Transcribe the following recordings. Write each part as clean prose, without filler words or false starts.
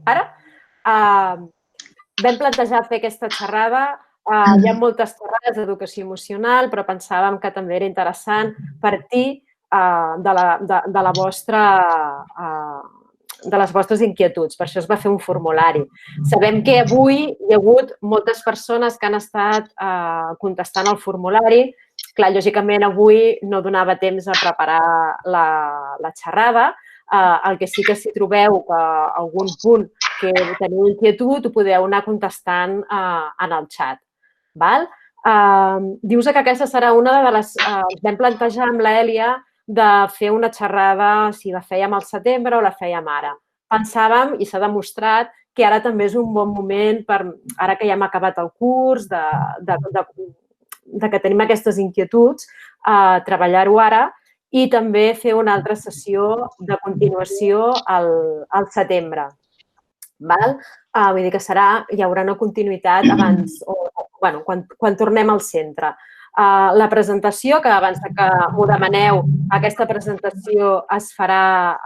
ara, vam plantejar fer aquesta xerrada. Hi ha moltes xerrades d'educació emocional, però pensàvem que també era interessant partir de les vostres inquietuds. Per això es va fer un formulari. Sabem que avui hi ha hagut moltes persones que han estat contestant el formulari. Clar, lògicament, avui no donava temps a preparar la xerrada. El que sí que si trobeu algun punt que teniu inquietud, ho podeu anar contestant en el xat. Val? Dius que aquesta serà una de les... Ens vam plantejar amb l'Èlia de fer una xerrada, si la fèiem al setembre o la fèiem ara. Pensàvem, i s'ha demostrat, que ara també és un bon moment, ara que ja hem acabat el curs, que tenim aquestes inquietuds, treballar-ho ara i també fer una altra sessió de continuació al setembre. Val? Vull dir que hi haurà una continuïtat abans, quan tornem al centre. La presentació, que abans que ho demaneu, aquesta presentació es farà,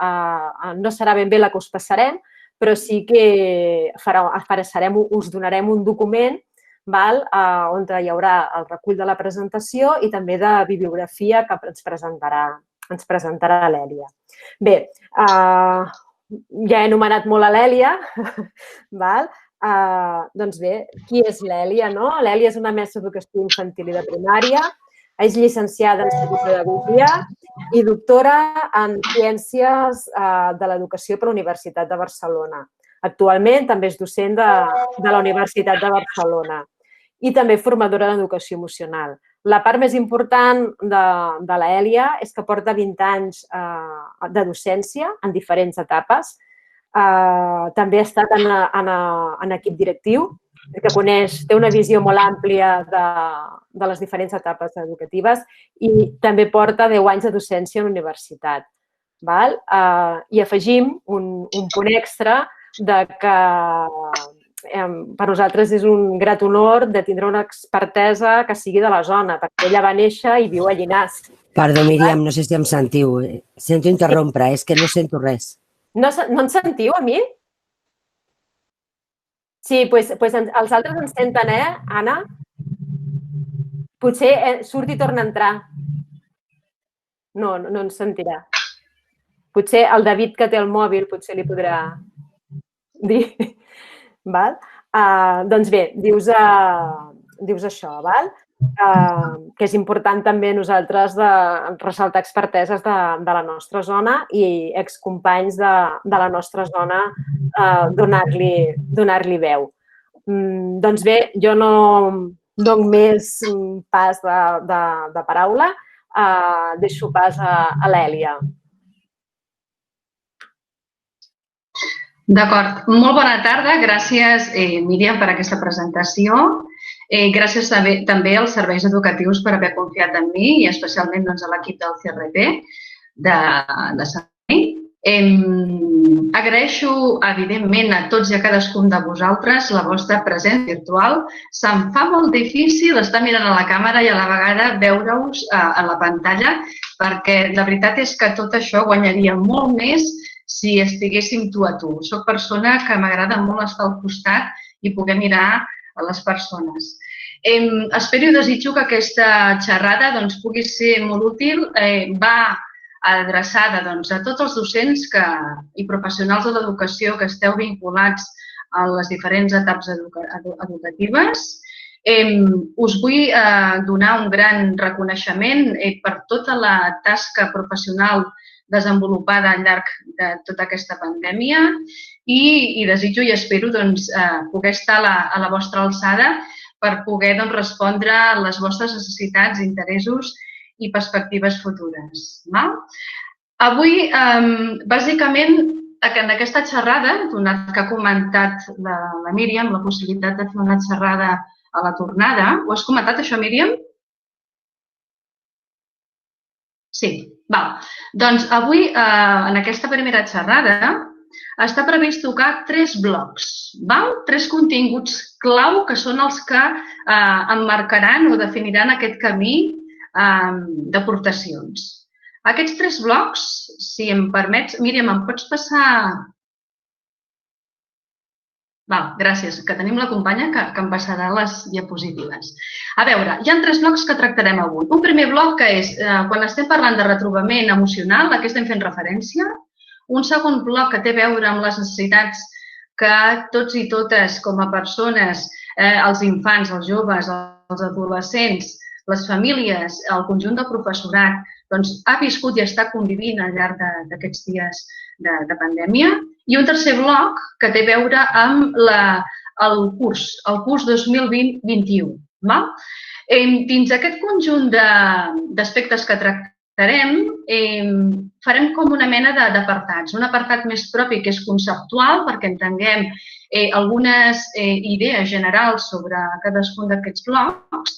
no serà ben bé la que us passarem, però sí que us donarem un document on hi haurà el recull de la presentació i també de bibliografia que ens presentarà l'Èlia. Bé, ja he anomenat molt a l'Èlia, doncs bé, qui és l'Èlia? L'Èlia és una mestra d'educació infantil i de primària, és llicenciada en psicopedagogia i doctora en Ciències de l'Educació per la Universitat de Barcelona. Actualment també és docent de la Universitat de Barcelona i també formadora d'educació emocional. La part més important de l'Èlia és que porta 20 anys de docència en diferents etapes. També ha estat en equip directiu, que té una visió molt àmplia de les diferents etapes educatives i també porta 10 anys de docència en universitat. I afegim un punt extra que per nosaltres és un grat honor de tindre una expertesa que sigui de la zona, perquè ella va néixer i viu a Llinars. Perdó, Míriam, no sé si em sentiu. Sento interrompre, és que no sento res. No ens sentiu, a mi? Sí, doncs els altres ens senten, Anna? Potser surt i torna a entrar. No ens sentirà. Potser el David, que té el mòbil, potser li podrà dir. Doncs bé, dius això, que és important també nosaltres ressaltar experteses de la nostra zona i excompanys de la nostra zona donar-li veu. Doncs bé, jo no dono més pas de paraula, deixo pas a l'Èlia. D'acord. Molt bona tarda. Gràcies, Míriam, per aquesta presentació. Gràcies també als serveis educatius per haver confiat en mi i especialment a l'equip del CRP de servei. Agraeixo, evidentment, a tots i a cadascun de vosaltres la vostra presència virtual. Se'm fa molt difícil estar mirant a la càmera i a la vegada veure-us a la pantalla perquè la veritat és que tot això guanyaria molt més si estiguéssim tu a tu. Soc persona que m'agrada molt estar al costat i poder mirar a les persones. Espero i desitjo que aquesta xerrada pugui ser molt útil. Va adreçada a tots els docents i professionals de l'educació que esteu vinculats a les diferents etapes educatives. Us vull donar un gran reconeixement per tota la tasca professional desenvolupada al llarg de tota aquesta pandèmia i desitjo i espero poder estar a la vostra alçada per poder respondre a les vostres necessitats, interessos i perspectives futures. Avui, bàsicament, en aquesta xerrada, donat que ha comentat la Míriam la possibilitat de fer una xerrada a la tornada, ho has comentat això, Míriam? Sí. Doncs avui, en aquesta primera xerrada, està previst tocar 3 blocs, 3 continguts clau que són els que emmarcaran o definiran aquest camí d'aportacions. Aquests 3 blocs, si em permets, Míriam, em pots passar Val, gràcies, que tenim la companya que em passarà les diapositives. A veure, hi ha 3 blocs que tractarem avui. Un primer bloc que és, quan estem parlant de retrobament emocional, a què estem fent referència. Un segon bloc que té a veure amb les necessitats que tots i totes, com a persones, els infants, els joves, els adolescents, les famílies, el conjunt del professorat, doncs ha viscut i està convivint al llarg d'aquests dies de pandèmia. I un tercer bloc que té a veure amb el curs 2020-21. Dins aquest conjunt d'aspectes que tractarem, farem com una mena d'apartats. Un apartat més propi que és conceptual, perquè entenguem algunes idees generals sobre cadascun d'aquests blocs,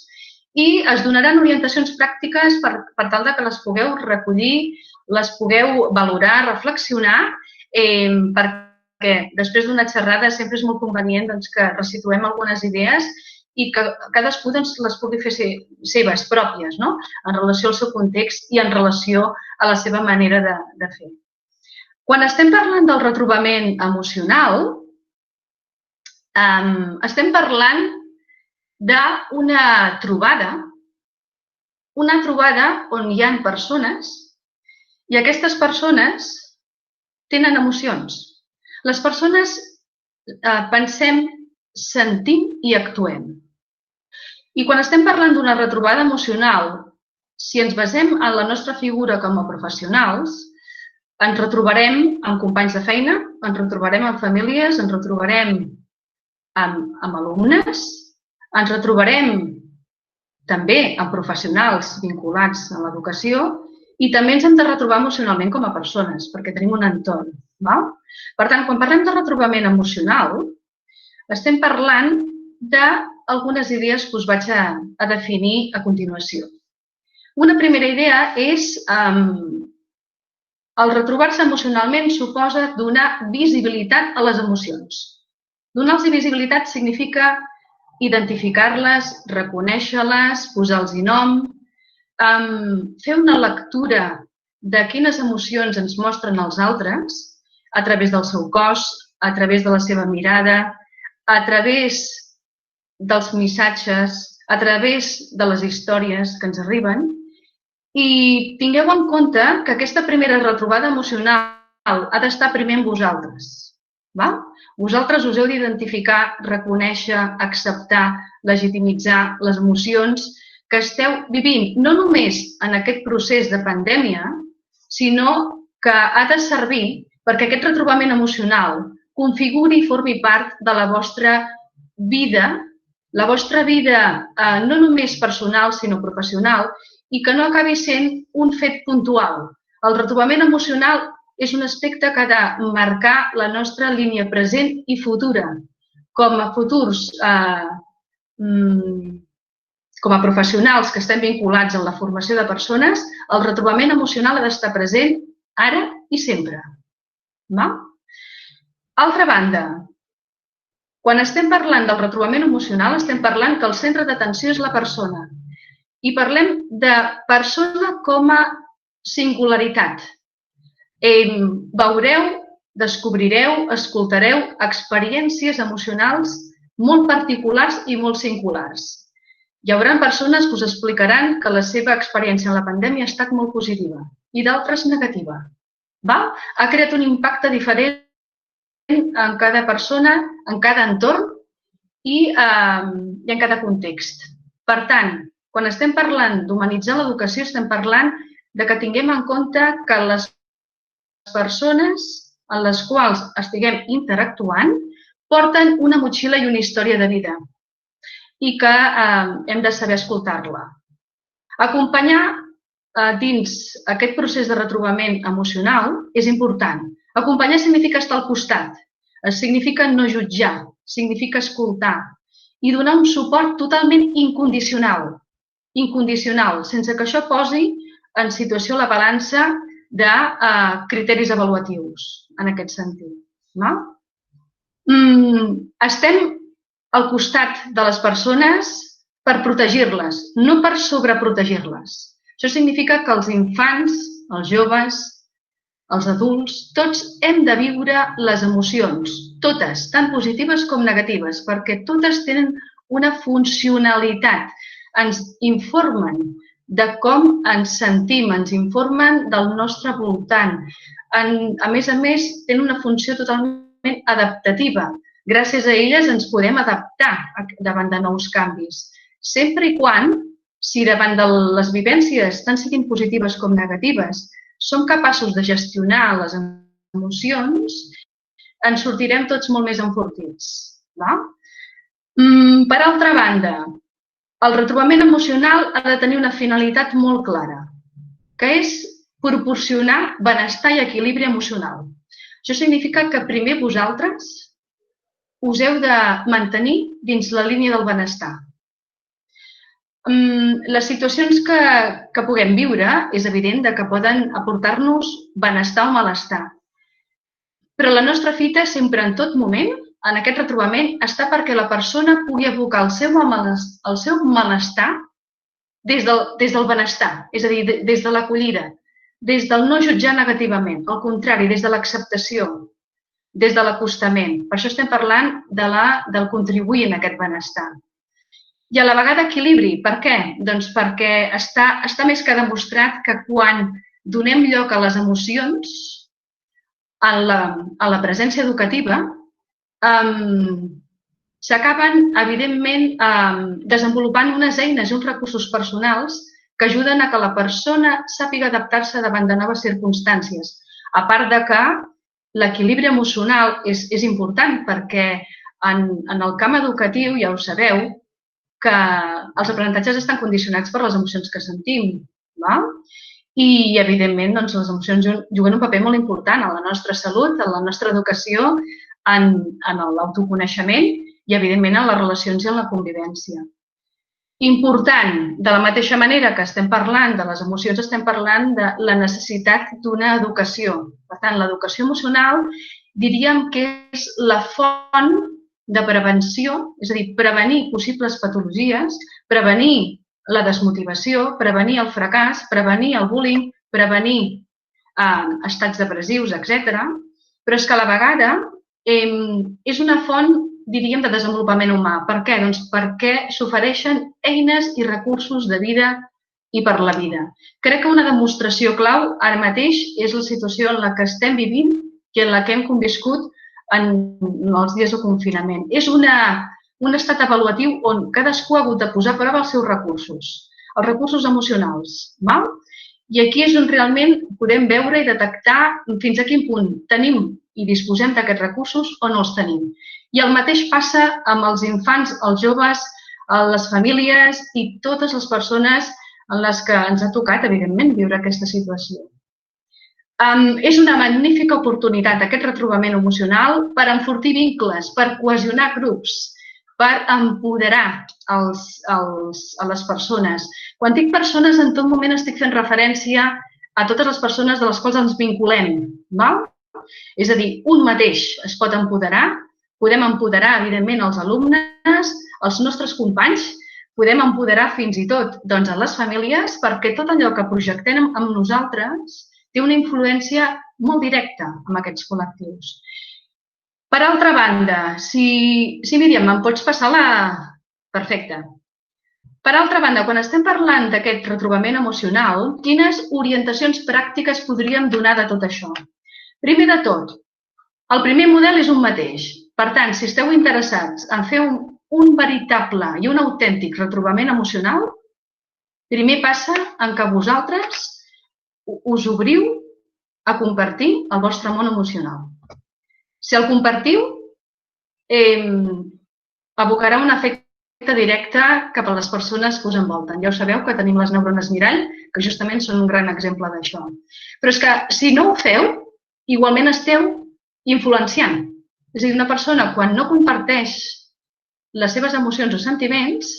i es donaran orientacions pràctiques per tal que les pugueu recollir, les pugueu valorar, reflexionar, perquè després d'una xerrada sempre és molt convenient que resituem algunes idees i que cadascú les pugui fer seves pròpies, en relació al seu context i en relació a la seva manera de fer. Quan estem parlant del retrobament emocional, estem parlant d'una trobada on hi ha persones i aquestes persones tenen emocions. Les persones pensem, sentim i actuem. I quan estem parlant d'una retrobada emocional, si ens basem en la nostra figura com a professionals, ens retrobarem amb companys de feina, ens retrobarem amb famílies, ens retrobarem amb alumnes, ens retrobarem també amb professionals vinculats a l'educació i també ens hem de retrobar emocionalment com a persones, perquè tenim un entorn. Per tant, quan parlem de retrobament emocional, estem parlant d'algunes idees que us vaig a definir a continuació. Una primera idea és el retrobar-se emocionalment suposa donar visibilitat a les emocions. Donar-los visibilitat significa identificar-les, reconèixer-les, posar-los nom, fer una lectura de quines emocions ens mostren els altres a través del seu cos, a través de la seva mirada, a través dels missatges, a través de les històries que ens arriben. I tingueu en compte que aquesta primera retrobada emocional ha d'estar primer amb vosaltres. Vosaltres us heu d'identificar, reconèixer, acceptar, legitimitzar les emocions que esteu vivint, no només en aquest procés de pandèmia, sinó que ha de servir perquè aquest retrobament emocional configuri i formi part de la vostra vida no només personal, sinó professional, i que no acabi sent un fet puntual. El retrobament emocional és un aspecte que ha de marcar la nostra línia present i futura. Com a futurs, com a professionals que estem vinculats en la formació de persones, el retrobament emocional ha d'estar present ara i sempre. Altra banda, quan estem parlant del retrobament emocional, estem parlant que el centre d'atenció és la persona. I parlem de persona com a singularitat. Veureu, descobrireu, escoltareu experiències emocionals molt particulars i molt singulars. Hi haurà persones que us explicaran que la seva experiència en la pandèmia ha estat molt positiva i d'altres negativa. Ha creat un impacte diferent en cada persona, en cada entorn i en cada context. Per tant, quan estem parlant d'humanitzar l'educació, estem parlant que tinguem en compte que les persones en les quals estiguem interactuant porten una motxilla i una història de vida i que hem de saber escoltar-la. Acompanyar dins aquest procés de retrobament emocional és important. Acompanyar significa estar al costat, significa no jutjar, significa escoltar i donar un suport totalment incondicional, sense que això posi en situació la balança de criteris avaluatius, en aquest sentit. Estem al costat de les persones per protegir-les, no per sobreprotegir-les. Això significa que els infants, els joves, els adults, tots hem de viure les emocions, totes, tant positives com negatives, perquè totes tenen una funcionalitat. Ens informen de com ens sentim, ens informen del nostre voltant. A més, tenen una funció totalment adaptativa. Gràcies a elles ens podem adaptar davant de nous canvis. Sempre i quan, si davant de les vivències, tant siguin positives com negatives, som capaços de gestionar les emocions, ens sortirem tots molt més enfortits. Per altra banda, el retrobament emocional ha de tenir una finalitat molt clara, que és proporcionar benestar i equilibri emocional. Això significa que primer vosaltres us heu de mantenir dins la línia del benestar. Les situacions que puguem viure és evident que poden aportar-nos benestar o malestar. Però la nostra fita sempre, en tot moment, en aquest retrobament, està perquè la persona pugui evocar el seu malestar des del benestar, és a dir, des de l'acollida, des del no jutjar negativament, al contrari, des de l'acceptació, des de l'acostament. Per això estem parlant del contribuir en aquest benestar. I a la vegada equilibri. Per què? Doncs perquè està més que demostrat que quan donem lloc a les emocions, a la presència educativa, s'acaben, evidentment, desenvolupant unes eines i uns recursos personals que ajuden a que la persona sàpiga adaptar-se davant de noves circumstàncies. A part de que l'equilibri emocional és important perquè en el camp educatiu, ja ho sabeu, que els aprenentatges estan condicionats per les emocions que sentim. I, evidentment, les emocions juguen un paper molt important en la nostra salut, en la nostra educació, en l'autoconeixement i, evidentment, en les relacions i en la convivència. Important, de la mateixa manera que estem parlant de les emocions, estem parlant de la necessitat d'una educació. Per tant, l'educació emocional diríem que és la font de prevenció, és a dir, prevenir possibles patologies, prevenir la desmotivació, prevenir el fracàs, prevenir el bullying, prevenir estats depressius, etc. Però és que a la vegada és una font, diríem, de desenvolupament humà. Per què? Doncs perquè s'ofereixen eines i recursos de vida i per la vida. Crec que una demostració clau ara mateix és la situació en la que estem vivint i en la que hem conviscut en els dies de confinament. És un estat avaluatiu on cadascú ha hagut de posar a prova els seus recursos, els recursos emocionals. I aquí és on realment podem veure i detectar fins a quin punt tenim i disposem d'aquests recursos o no els tenim. I el mateix passa amb els infants, els joves, les famílies i totes les persones en les que ens ha tocat, evidentment, viure aquesta situació. És una magnífica oportunitat, aquest retrobament emocional, per enfortir vincles, per cohesionar grups, per empoderar a les persones. Quan dic persones, en tot moment estic fent referència a totes les persones de les quals ens vinculem. És a dir, un mateix es pot empoderar, podem empoderar, evidentment, els alumnes, els nostres companys, podem empoderar fins i tot a les famílies, perquè tot allò que projectem amb nosaltres té una influència molt directa amb aquests col·lectius. Per altra banda, si Míriam, em pots passar la... Perfecte. Per altra banda, quan estem parlant d'aquest retrobament emocional, quines orientacions pràctiques podríem donar de tot això? Primer de tot, el primer model és un mateix. Per tant, si esteu interessats en fer un veritable i un autèntic retrobament emocional, primer passa en que vosaltres us obriu a compartir el vostre món emocional. Si el compartiu, abocarà un efecte directe cap a les persones que us envolten. Ja ho sabeu que tenim les neurones mirall, que justament són un gran exemple d'això. Però és que si no ho feu, igualment esteu influenciant. És a dir, una persona, quan no comparteix les seves emocions o sentiments,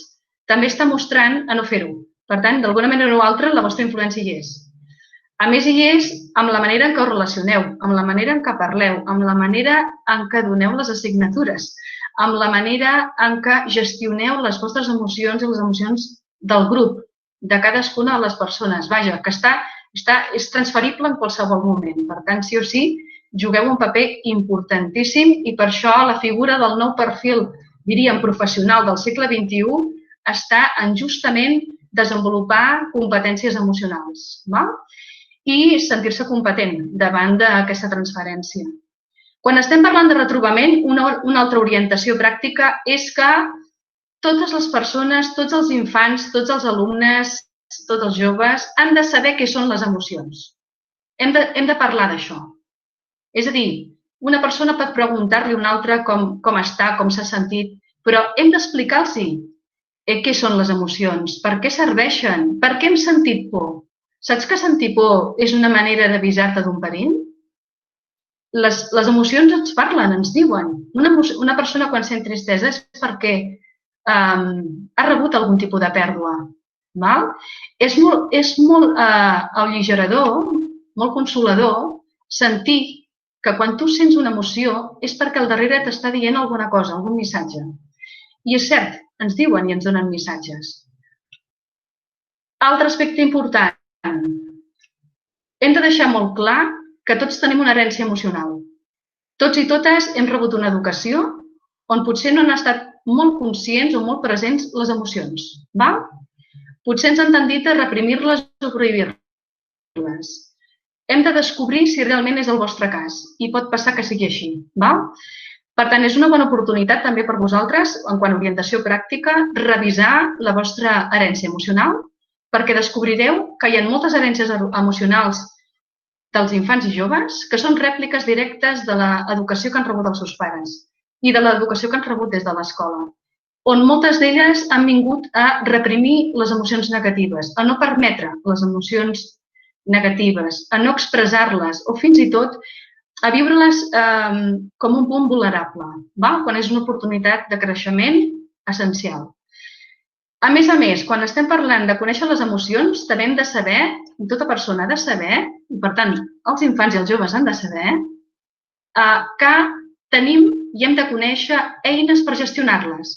també està mostrant a no fer-ho. Per tant, d'alguna manera o altra, la vostra influència hi és. A més, hi és amb la manera en què us relacioneu, amb la manera en què parleu, amb la manera en què doneu les assignatures, amb la manera en què gestioneu les vostres emocions i les emocions del grup, de cadascuna de les persones. Vaja, que està És transferible en qualsevol moment. Per tant, sí o sí, jugueu un paper importantíssim i per això la figura del nou perfil, diríem, professional del segle XXI està en justament desenvolupar competències emocionals i sentir-se competent davant d'aquesta transferència. Quan estem parlant de retrobament, una altra orientació pràctica és que totes les persones, tots els infants, tots els alumnes, tots els joves han de saber què són les emocions. Hem de parlar d'això. És a dir, una persona pot preguntar-li a una altra com està, com s'ha sentit, però hem d'explicar-los què són les emocions, per què serveixen, per què hem sentit por. Saps que sentir por és una manera d'avisar-te d'un perill? Les emocions ens parlen, ens diuen. Una persona quan sent tristesa és perquè ha rebut algun tipus de pèrdua. És molt alligerador, molt consolador sentir que quan tu sents una emoció és perquè al darrere t'està dient alguna cosa, algun missatge. I és cert, ens diuen i ens donen missatges. Altre aspecte important. Hem de deixar molt clar que tots tenim una herència emocional. Tots i totes hem rebut una educació on potser no han estat molt conscients o molt presents les emocions. Potser ens han tendit a reprimir-les o prohibir-les. Hem de descobrir si realment és el vostre cas i pot passar que sigui així. Per tant, és una bona oportunitat també per vosaltres, en quant a orientació pràctica, revisar la vostra herència emocional perquè descobrireu que hi ha moltes herències emocionals dels infants i joves que són rèpliques directes de l'educació que han rebut els seus pares i de l'educació que han rebut des de l'escola, on moltes d'elles han vingut a reprimir les emocions negatives, a no permetre les emocions negatives, a no expressar-les o fins i tot a viure-les com un punt vulnerable, quan és una oportunitat de creixement essencial. A més, quan estem parlant de conèixer les emocions, també hem de saber, i tota persona ha de saber, i per tant els infants i els joves han de saber, que tenim i hem de conèixer eines per gestionar-les.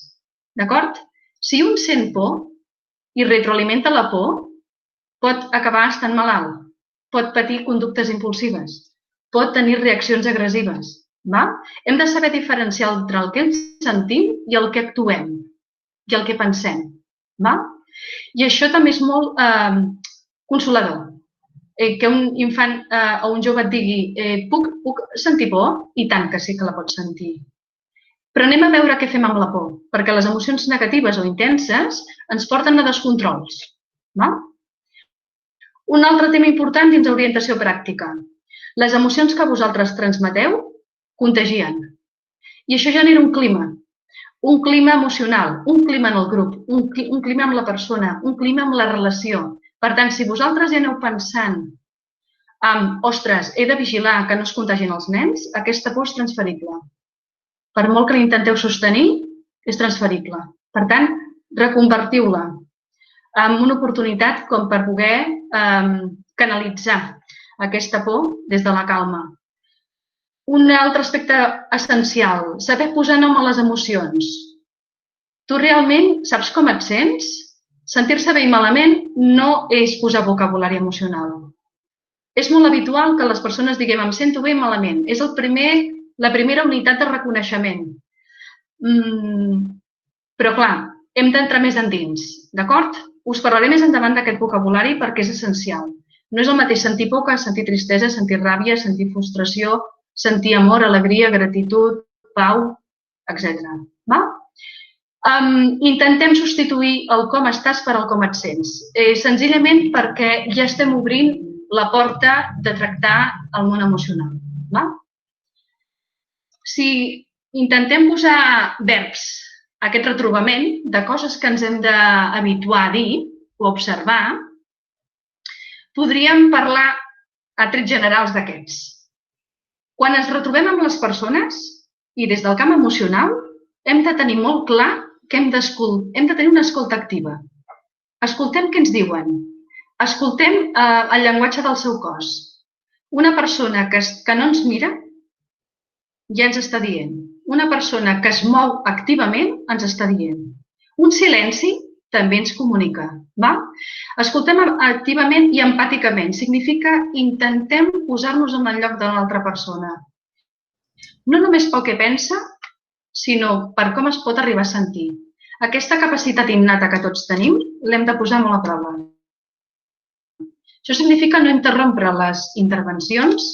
D'acord? Si un sent por i retroalimenta la por, pot acabar estant malalt, pot patir conductes impulsives, pot tenir reaccions agressives. Hem de saber diferenciar entre el que sentim i el que actuem i el que pensem. I això també és molt consolador. Que un infant o un jove et digui puc sentir por? I tant que sí que la pots sentir. Però anem a veure què fem amb la por, perquè les emocions negatives o intenses ens porten a descontrols. Un altre tema important dins d'orientació pràctica. Les emocions que vosaltres transmeteu contagien. I això genera un clima emocional, un clima en el grup, un clima amb la persona, un clima amb la relació. Per tant, si vosaltres ja aneu pensant ostres, he de vigilar que no es contagin els nens, aquesta por és transferible. Per molt que l'intenteu sostenir, és transferible. Per tant, reconvertiu-la en una oportunitat com per poder canalitzar aquesta por des de la calma. Un altre aspecte essencial, saber posar nom a les emocions. Tu realment saps com et sents? Sentir-se bé i malament no és posar vocabulari emocional. És molt habitual que les persones diguem em sento bé i malament. És la primera unitat de reconeixement. Però clar, hem d'entrar més endins, d'acord? Us parlaré més endavant d'aquest vocabulari perquè és essencial. No és el mateix sentir por que sentir tristesa, sentir ràbia, sentir frustració, sentir amor, alegria, gratitud, pau, etc. Intentem substituir el com estàs per el com et sents. Senzillament perquè ja estem obrint la porta de tractar el món emocional. Si intentem posar verbs a aquest retrobament de coses que ens hem d'habituar a dir o observar, podríem parlar a trets generals d'aquests. Quan ens retrobem amb les persones i des del camp emocional, hem de tenir molt clar que hem de tenir una escolta activa. Escoltem què ens diuen. Escoltem el llenguatge del seu cos. Una persona que no ens mira ja ens està dient. Una persona que es mou activament ens està dient. Un silenci també ens comunica. Escoltem activament i empàticament. Significa intentem posar-nos en el lloc de l'altra persona. No només pel que pensa, sinó per com es pot arribar a sentir. Aquesta capacitat innata que tots tenim l'hem de posar molt a prova. Això significa no interrompre les intervencions,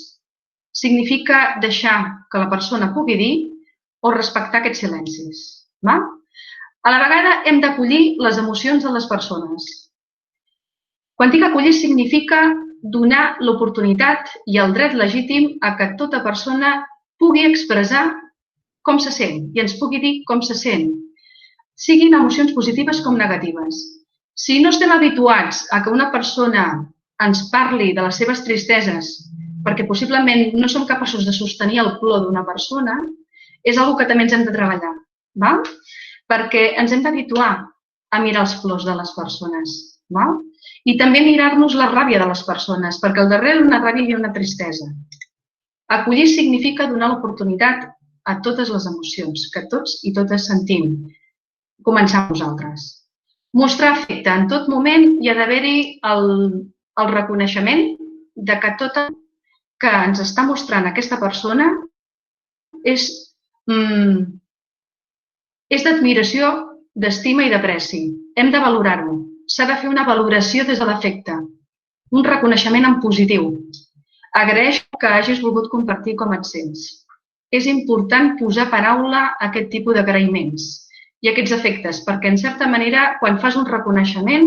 significa deixar que la persona pugui dir o respectar aquests silencis. A la vegada hem d'acollir les emocions de les persones. Quan dic acollir significa donar l'oportunitat i el dret legítim a que tota persona pugui expressar com se sent i ens pugui dir com se sent, siguin emocions positives com negatives. Si no estem habituats a que una persona ens parli de les seves tristeses perquè possiblement no som capaços de sostenir el plor d'una persona, és una cosa que també ens hem de treballar, perquè ens hem d'habituar a mirar els plors de les persones i també mirar-nos la ràbia de les persones, perquè al darrere d'una ràbia hi ha una tristesa. Acollir significa donar l'oportunitat a totes les emocions que tots i totes sentim. Començar amb nosaltres. Mostrar afecte. En tot moment hi ha d'haver-hi el reconeixement de que tot el que ens està mostrant aquesta persona és d'admiració, d'estima i d'apreci. Hem de valorar-ho. S'ha de fer una valoració des de l'afecte. Un reconeixement en positiu. Agraeixo que hagis volgut compartir com et sents. És important posar paraula a aquest tipus d'agraïments i aquests efectes, perquè, en certa manera, quan fas un reconeixement,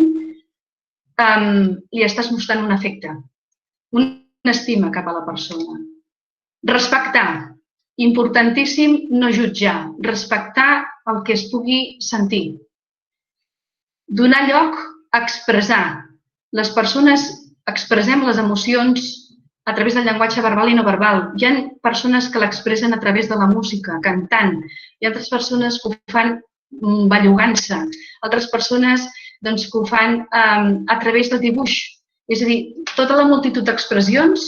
li estàs mostrant un afecte, una estima cap a la persona. Respectar. Importantíssim no jutjar. Respectar el que es pugui sentir. Donar lloc a expressar. Les persones expressem les emocions a través del llenguatge verbal i no verbal. Hi ha persones que l'expressen a través de la música, cantant. Hi ha altres persones que ho fan bellugant-se. Altres persones que ho fan a través del dibuix. És a dir, tota la multitud d'expressions,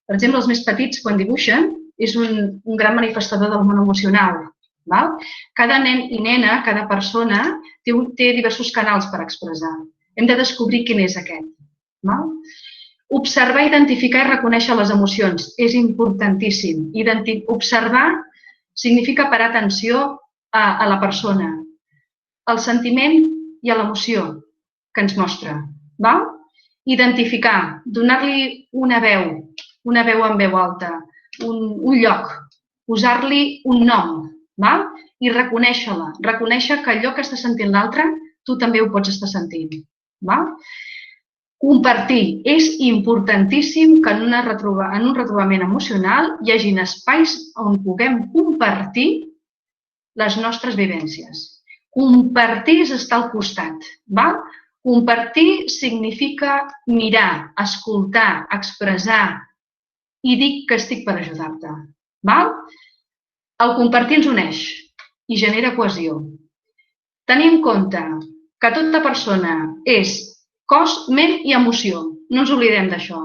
per exemple, els més petits, quan dibuixen, és un gran manifestador del món emocional. Cada nen i nena, cada persona, té diversos canals per expressar. Hem de descobrir quin és aquest. Observar, identificar i reconèixer les emocions és importantíssim. Observar significa parar atenció a la persona, al sentiment i a l'emoció que ens mostra. Identificar, donar-li una veu amb veu alta, un lloc, posar-li un nom i reconèixer-la. Reconèixer que allò que està sentint l'altre, tu també ho pots estar sentint. Compartir. És importantíssim que en un retrobament emocional hi hagi espais on puguem compartir les nostres vivències. Compartir és estar al costat. Compartir significa mirar, escoltar, expressar i dir que estic per ajudar-te. El compartir ens uneix i genera cohesió. Tenir en compte que tota persona és cos, ment i emoció. No ens oblidem d'això.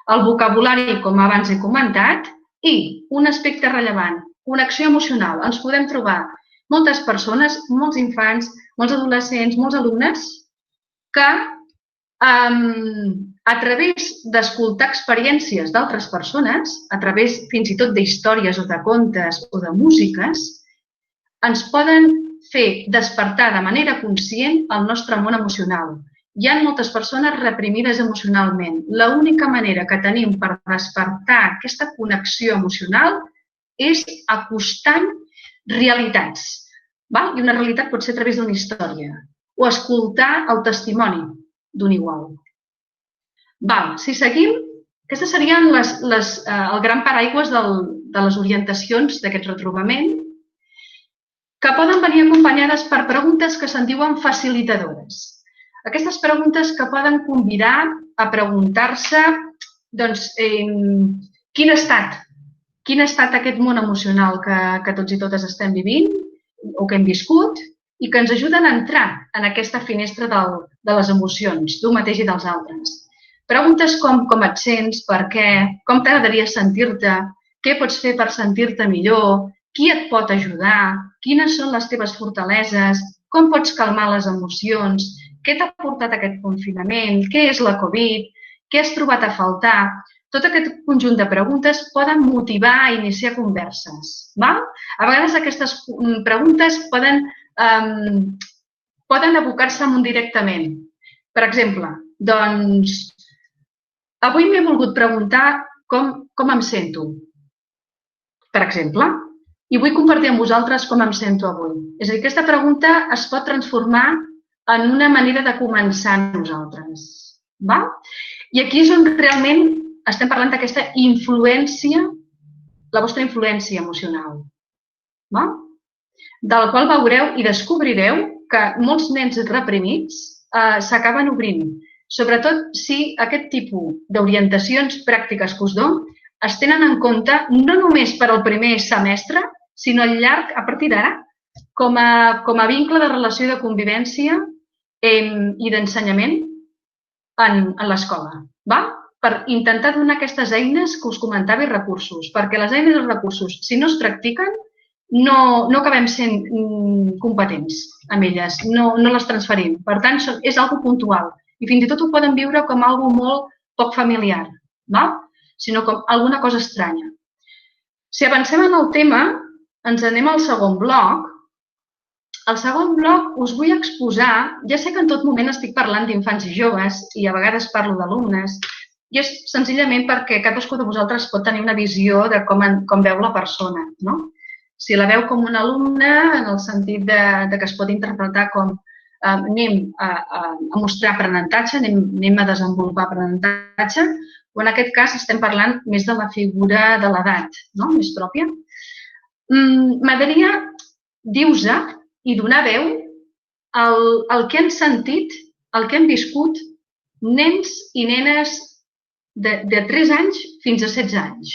El vocabulari, com abans he comentat, i un aspecte rellevant, connexió emocional. Ens podem trobar moltes persones, molts infants, molts adolescents, molts alumnes, que a través d'escoltar experiències d'altres persones, a través fins i tot d'històries o de contes o de músiques, ens poden fer despertar de manera conscient el nostre món emocional. Hi ha moltes persones reprimides emocionalment. L'única manera que tenim per despertar aquesta connexió emocional és acostant realitats. I una realitat pot ser a través d'una història o escoltar el testimoni d'un igual. Si seguim, aquestes serien el gran paraigües de les orientacions d'aquest retrobament, que poden venir acompanyades per preguntes que se'n diuen facilitadores. Aquestes preguntes que poden convidar a preguntar-se quin ha estat aquest món emocional que tots i totes estem vivint o que hem viscut i que ens ajuden a entrar en aquesta finestra de les emocions, d'un mateix i dels altres. Preguntes com et sents, per què, com t'agradaria sentir-te, què pots fer per sentir-te millor, qui et pot ajudar, quines són les teves fortaleses, com pots calmar les emocions, què t'ha portat aquest confinament, què és la Covid, què has trobat a faltar. Tot aquest conjunt de preguntes poden motivar a iniciar converses. A vegades aquestes preguntes poden abocar-se amunt directament. Per exemple, doncs, avui m'he volgut preguntar com em sento, per exemple, i vull compartir amb vosaltres com em sento avui. És a dir, aquesta pregunta es pot transformar en una manera de començar nosaltres. I aquí és on realment estem parlant d'aquesta influència, la vostra influència emocional, de la qual veureu i descobrireu que molts nens reprimits s'acaben obrint, sobretot si aquest tipus d'orientacions pràctiques que us dono es tenen en compte no només per al primer semestre, sinó al llarg, a partir d'ara, com a vincle de relació i de convivència i d'ensenyament en l'escola, per intentar donar aquestes eines que us comentava i recursos, perquè les eines i els recursos, si no es practiquen, no acabem sent competents amb elles, no les transferim. Per tant, és algo puntual i fins i tot ho poden viure com algo molt poc familiar, sinó com alguna cosa estranya. Si avancem en el tema, ens anem al segon bloc. Al segon bloc us vull exposar, ja sé que en tot moment estic parlant d'infants i joves i a vegades parlo d'alumnes, i és senzillament perquè cadascú de vosaltres pot tenir una visió de com veu la persona. Si la veu com un alumne, en el sentit que es pot interpretar com anem a mostrar aprenentatge, anem a desenvolupar aprenentatge, o en aquest cas estem parlant més de la figura de l'edat, més pròpia. M'agradaria dir-vos i donar veu al que han sentit, al que han viscut nens i nenes de 3 anys fins a 16 anys.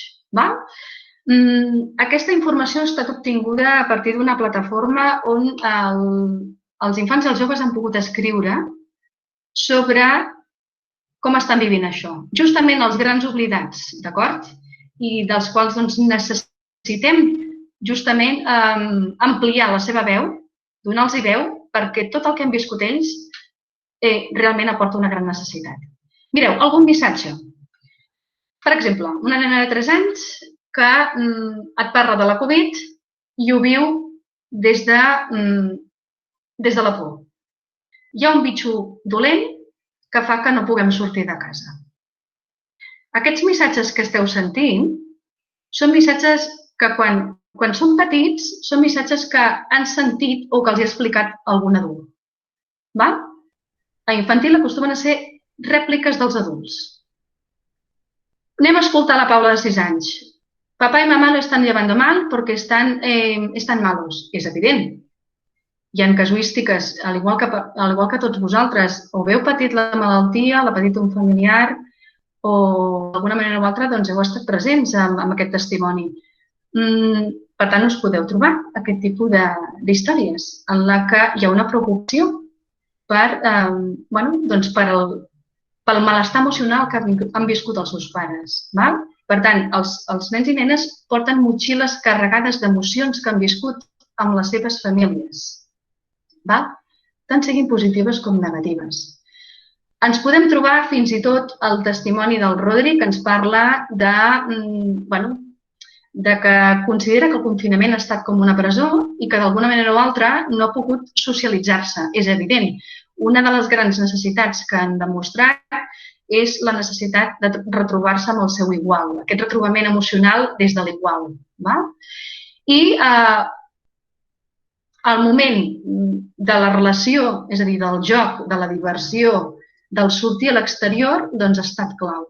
Aquesta informació ha estat obtinguda a partir d'una plataforma on els infants i els joves han pogut escriure sobre com estan vivint això. Justament els grans oblidats, d'acord? I dels quals necessitem justament ampliar la seva veu, donar-los veu, perquè tot el que han viscut ells realment aporta una gran necessitat. Mireu, algun missatge. Per exemple, una nena de 3 anys que et parla de la Covid i ho viu des de la por. Hi ha un bitxo dolent que fa que no puguem sortir de casa. Aquests missatges que esteu sentint són missatges que quan són petits són missatges que han sentit o que els ha explicat algun adult. A infantil acostumen a ser rèpliques dels adults. Anem a escoltar la Paula de 6 anys. Papá y mamá lo están llevando mal porque están malos. És evident. Hi ha casuístiques, al igual que tots vosaltres, o heu patit la malaltia, l'ha patit un familiar, o d'alguna manera o altra heu estat presents amb aquest testimoni. Per tant, us podeu trobar aquest tipus d'històries en la que hi ha una preocupació pel malestar emocional que han viscut els seus pares. Per tant, els nens i nenes porten motxilles carregades d'emocions que han viscut amb les seves famílies, tant siguin positives com negatives. Ens podem trobar fins i tot el testimoni del Rodri, que ens parla de que considera que el confinament ha estat com una presó i que d'alguna manera o altra no ha pogut socialitzar-se. És evident. Una de les grans necessitats que han demostrat és la necessitat de retrobar-se amb el seu igual, aquest retrobament emocional des de l'igual. I el moment de la relació, és a dir, del joc, de la diversió, del sortir a l'exterior, doncs ha estat clau.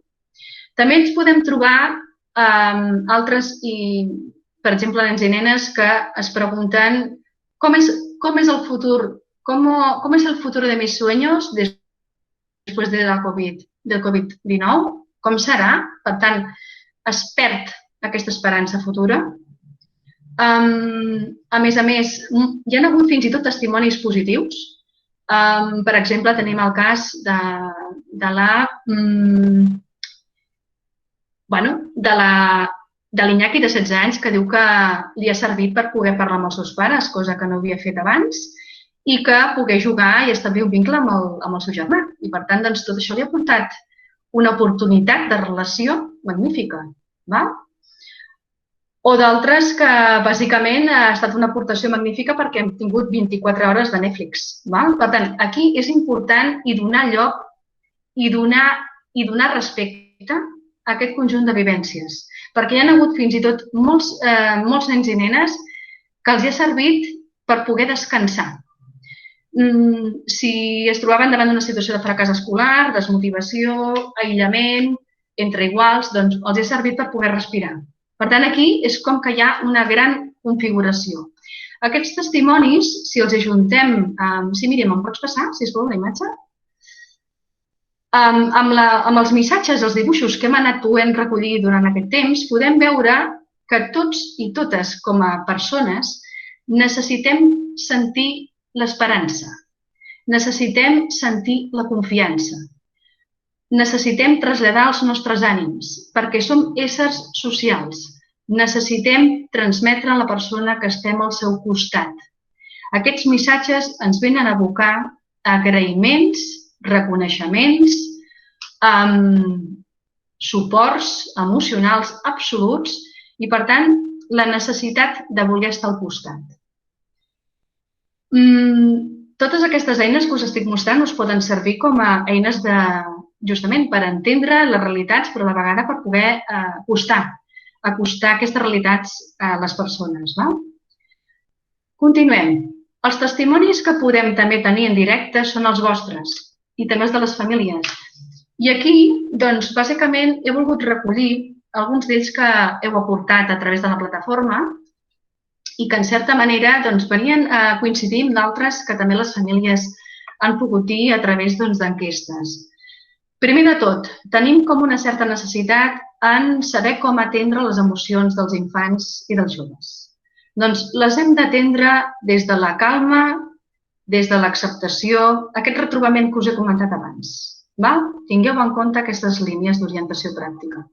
També ens podem trobar altres, per exemple, nens i nenes que es pregunten com és el futur, ¿cómo es el futuro de mis sueños después de la del Covid-19? Com serà? Per tant, es perd aquesta esperança futura. A més, hi ha hagut fins i tot testimonis positius. Per exemple, tenim el cas de l'Iñaki de 16 anys que diu que li ha servit per poder parlar amb els seus pares, cosa que no havia fet abans, i que pogués jugar i establir un vincle amb el seu germà. I, per tant, doncs, tot això li ha portat una oportunitat de relació magnífica. O d'altres que, bàsicament, ha estat una aportació magnífica perquè hem tingut 24 hores de Netflix. Per tant, aquí és important i donar lloc i donar respecte a aquest conjunt de vivències. Perquè hi ha hagut fins i tot molts nens i nenes que els ha servit per poder descansar. Si es trobaven davant d'una situació de fracàs escolar, desmotivació, aïllament, entre iguals, doncs els ha servit per poder respirar. Per tant, aquí és com que hi ha una gran configuració. Aquests testimonis, si els ajuntem... Sí, Míriam, em pots passar, sisplau, la imatge? Amb els missatges, els dibuixos que hem anat podent recollir durant aquest temps, podem veure que tots i totes, com a persones, necessitem sentir l'esperança, necessitem sentir la confiança, necessitem traslladar els nostres ànims, perquè som éssers socials, necessitem transmetre a la persona que estem al seu costat. Aquests missatges ens venen a evocar agraïments, reconeixements, suports emocionals absoluts i, per tant, la necessitat de voler estar al costat. Totes aquestes eines que us estic mostrant us poden servir com a eines justament per entendre les realitats, però a la vegada per poder acostar aquestes realitats a les persones. Continuem. Els testimonis que podem també tenir en directe són els vostres i també els de les famílies. I aquí, doncs, bàsicament he volgut recollir alguns d'ells que heu aportat a través de la plataforma i que, en certa manera, venien a coincidir amb d'altres que també les famílies han pogut dir a través d'enquestes. Primer de tot, tenim com una certa necessitat en saber com atendre les emocions dels infants i dels joves. Doncs les hem d'atendre des de la calma, des de l'acceptació, aquest retrobament que us he comentat abans. Tingueu en compte aquestes línies d'orientació pràctica.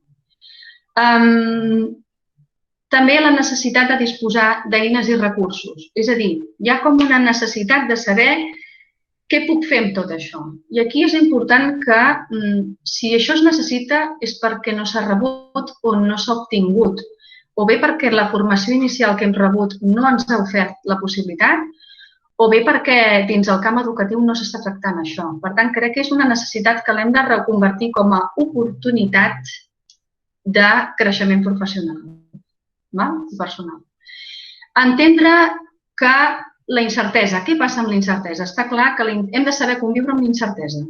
També la necessitat de disposar d'eines i recursos. És a dir, hi ha com una necessitat de saber què puc fer amb tot això. I aquí és important que si això es necessita és perquè no s'ha rebut o no s'ha obtingut, o bé perquè la formació inicial que hem rebut no ens ha ofert la possibilitat, o bé perquè dins el camp educatiu no s'està tractant això. Per tant, crec que és una necessitat que l'hem de reconvertir com a oportunitat de creixement professional i personal. Entendre que la incertesa, què passa amb la incertesa? Està clar que hem de saber conviure amb l'incertesa.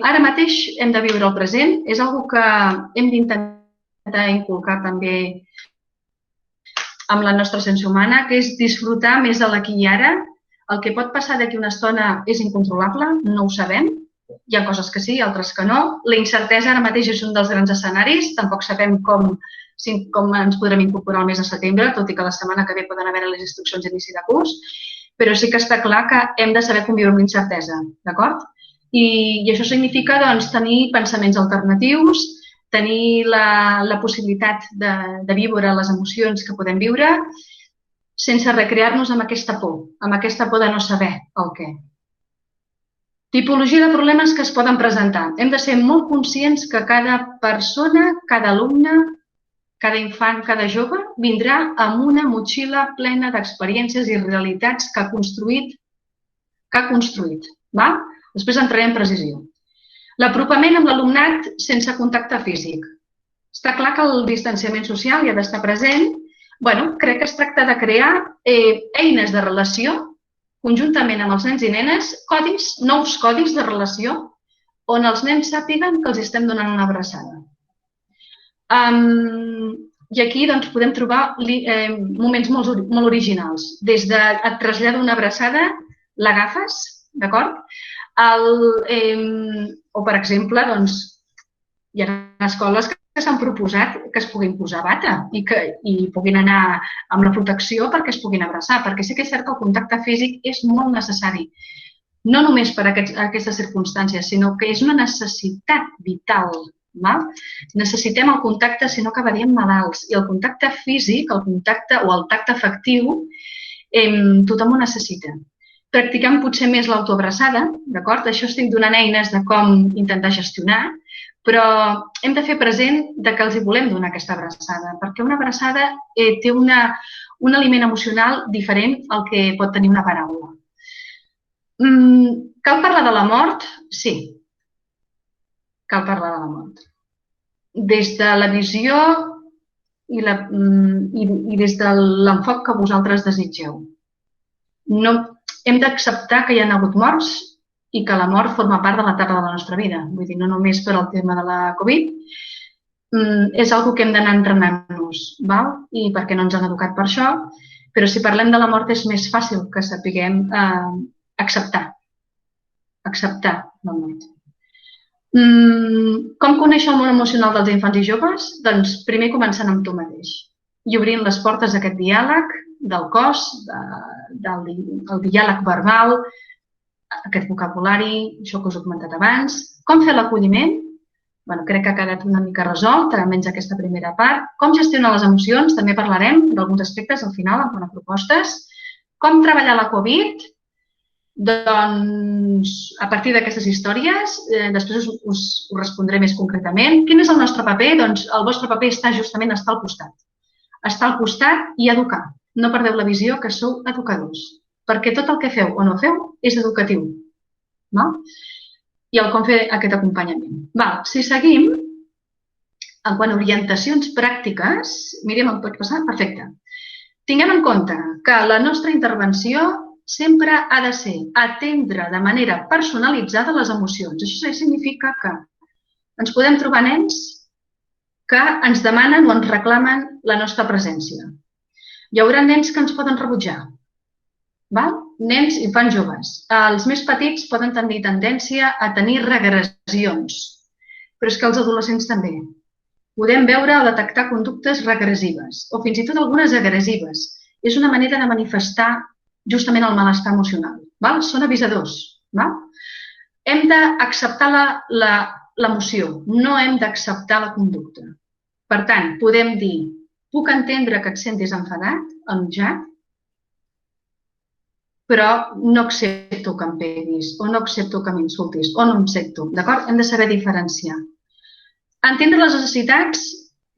Ara mateix hem de viure el present, és una cosa que hem d'intentar inculcar també amb la nostra essència humana, que és disfrutar més de l'aquí i ara. El que pot passar d'aquí una estona és incontrolable, no ho sabem. Hi ha coses que sí, altres que no. La incertesa ara mateix és un dels grans escenaris. Tampoc sabem com ens podrem incorporar el mes de setembre, tot i que la setmana que ve poden haver les instruccions d'inici de curs, però sí que està clar que hem de saber conviure amb l'incertesa, d'acord? I això significa tenir pensaments alternatius, tenir la possibilitat de viure les emocions que podem viure sense recrear-nos amb aquesta por de no saber el què. Tipologia de problemes que es poden presentar. Hem de ser molt conscients que cada persona, cada alumne, cada infant, cada jove, vindrà amb una motxilla plena d'experiències i realitats que ha construït. Després entraré en precisió. L'apropament amb l'alumnat sense contacte físic. Està clar que el distanciament social hi ha d'estar present. Crec que es tracta de crear eines de relació conjuntament amb els nens i nenes, nous codis de relació, on els nens sàpiguen que els estem donant una abraçada. I aquí podem trobar moments molt originals. Des de et trasllado una abraçada, l'agafes, d'acord? O, per exemple, hi ha escoles que s'han proposat que es puguin posar bata i puguin anar amb la protecció perquè es puguin abraçar, perquè sí que és cert que el contacte físic és molt necessari. No només per a aquestes circumstàncies, sinó que és una necessitat vital. Necessitem el contacte, si no acabaríem malalts. I el contacte físic, el tacte afectiu, tothom ho necessita. practicant potser més l'autoabraçada, d'acord? Això estic donant eines de com intentar gestionar, però hem de fer present que els hi volem donar aquesta abraçada, perquè una abraçada té un aliment emocional diferent al que pot tenir una paraula. Cal parlar de la mort? Sí, cal parlar de la mort. Des de la visió i des de l'enfoc que vosaltres desitgeu. Hem d'acceptar que hi ha hagut morts i que la mort forma part de l'etapa de la nostra vida. Vull dir, no només per al tema de la Covid, és una cosa que hem d'anar entrenant-nos, i perquè no ens han educat per això, però si parlem de la mort és més fàcil que sapiguem acceptar la mort. Com conèixer el món emocional dels infants i joves? Doncs primer començant amb tu mateix i obrint les portes d'aquest diàleg del cos, del diàleg verbal, aquest vocabulari, això que us he comentat abans. Com fer l'acolliment? Crec que ha quedat una mica resolt, almenys aquesta primera part. Com gestionar les emocions? També parlarem d'alguns aspectes al final, en propostes. Com treballar la Covid? Doncs, a partir d'aquestes històries, després us respondré més concretament. Quin és el nostre paper? Doncs el vostre paper està justament estar al costat. Estar al costat i educar. No perdeu la visió que sou educadors, perquè tot el que feu o no feu és educatiu. I el com fer aquest acompanyament. Si seguim, en quant a orientacions pràctiques, mirem el pot passar, perfecte. Tinguem en compte que la nostra intervenció sempre ha de ser atendre de manera personalitzada les emocions. Això significa que ens podem trobar nens que ens demanen o ens reclamen la nostra presència. Hi haurà nens que ens poden rebutjar. Nens, infants joves. Els més petits poden tenir tendència a tenir regressions, però és que els adolescents també. Podem veure o detectar conductes regressives o fins i tot algunes agressives. És una manera de manifestar justament el malestar emocional. Són avisadors. Hem d'acceptar l'emoció, no hem d'acceptar la conducta. Per tant, podem dir, puc entendre que et sentis enfadat, enutjat, però no accepto que em peguis, o no accepto que m'insultis, o no em sento. D'acord? Hem de saber diferenciar. Entendre les necessitats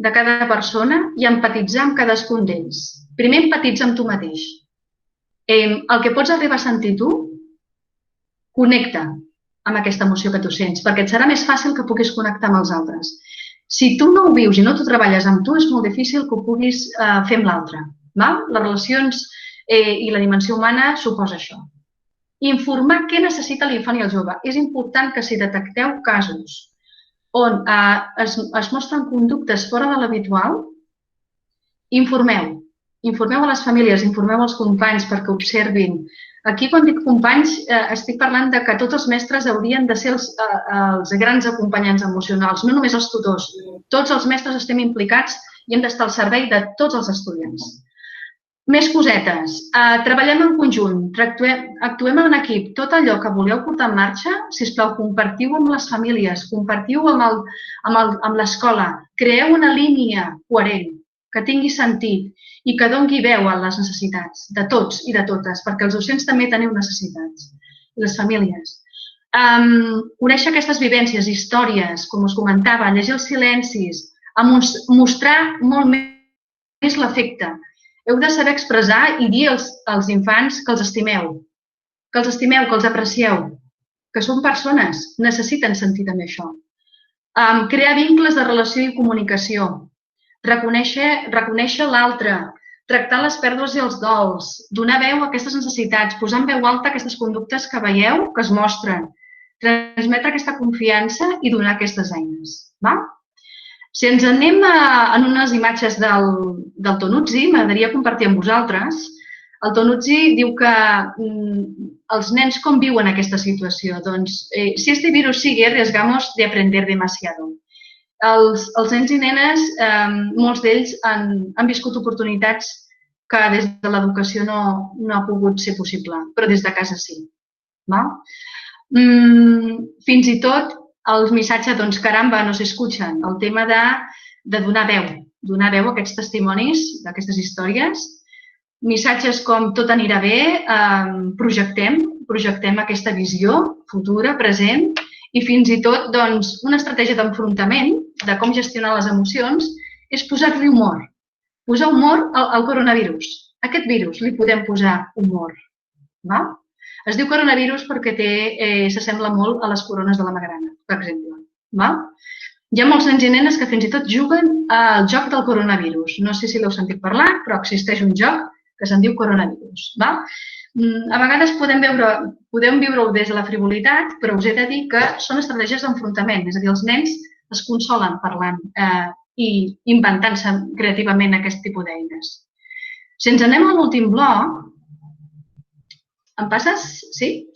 de cada persona i empatitzar amb cadascun d'ells. Primer, empatitza amb tu mateix. El que pots arribar a sentir tu, connecta amb aquesta emoció que tu sents, perquè et serà més fàcil que puguis connectar amb els altres. Si tu no ho vius i no t'ho treballes amb tu, és molt difícil que ho puguis fer amb l'altre. Les relacions i la dimensió humana suposa això. Informar què necessita l'infant i el jove. És important que si detecteu casos on es mostren conductes fora de l'habitual, informeu. Informeu a les famílies, informeu als companys perquè observin. Aquí, quan dic companys, estic parlant de que tots els mestres haurien de ser els grans acompanyants emocionals, no només els tutors. Tots els mestres estem implicats i hem d'estar al servei de tots els estudiants. Més cosetes. Treballem en conjunt, actuem en equip. Tot allò que voleu portar en marxa, sisplau, compartiu amb les famílies, compartiu amb l'escola, creeu una línia coherent, que tingui sentit i que doni veu a les necessitats de tots i de totes, perquè els docents també teniu necessitats, i les famílies. Conèixer aquestes vivències, històries, com us comentava, llegir els silencis, mostrar molt més l'afecte. Heu de saber expressar i dir als infants que els estimeu, que els aprecieu, que són persones, necessiten sentir també això. Crear vincles de relació i comunicació. Reconèixer l'altre, tractar les pèrdues i els dols, donar veu a aquestes necessitats, posar en veu alta aquestes conductes que veieu, que es mostren, transmetre aquesta confiança i donar aquestes eines. Si ens anem en unes imatges del Tonuzzi, m'agradaria compartir amb vosaltres. El Tonuzzi diu que els nens com viuen aquesta situació. Doncs, si este virus sigue, arriesgamos de aprender demasiado. Els nens i nenes, molts d'ells han viscut oportunitats que des de l'educació no ha pogut ser possible, però des de casa sí. Fins i tot el missatge, doncs, caramba, no s'escuchen. El tema de donar veu a aquests testimonis, d'aquestes històries, Missatges com tot anirà bé, projectem aquesta visió futura, present, i fins i tot una estratègia d'enfrontament, de com gestionar les emocions, és posar-li humor. Posar humor al coronavirus. A aquest virus li podem posar humor. Es diu coronavirus perquè s'assembla molt a les corones de la magrana, per exemple. Hi ha molts nens i nenes que fins i tot juguen al joc del coronavirus. No sé si l'heu sentit parlar, però existeix un joc que se'n diu coronavirus. A vegades podem viure-ho des de la frivolitat, però us he de dir que són estratègies d'enfrontament. És a dir, els nens es consolen parlant i inventant-se creativament aquest tipus d'eines. Si ens anem a l'últim bloc, em passes? Sí?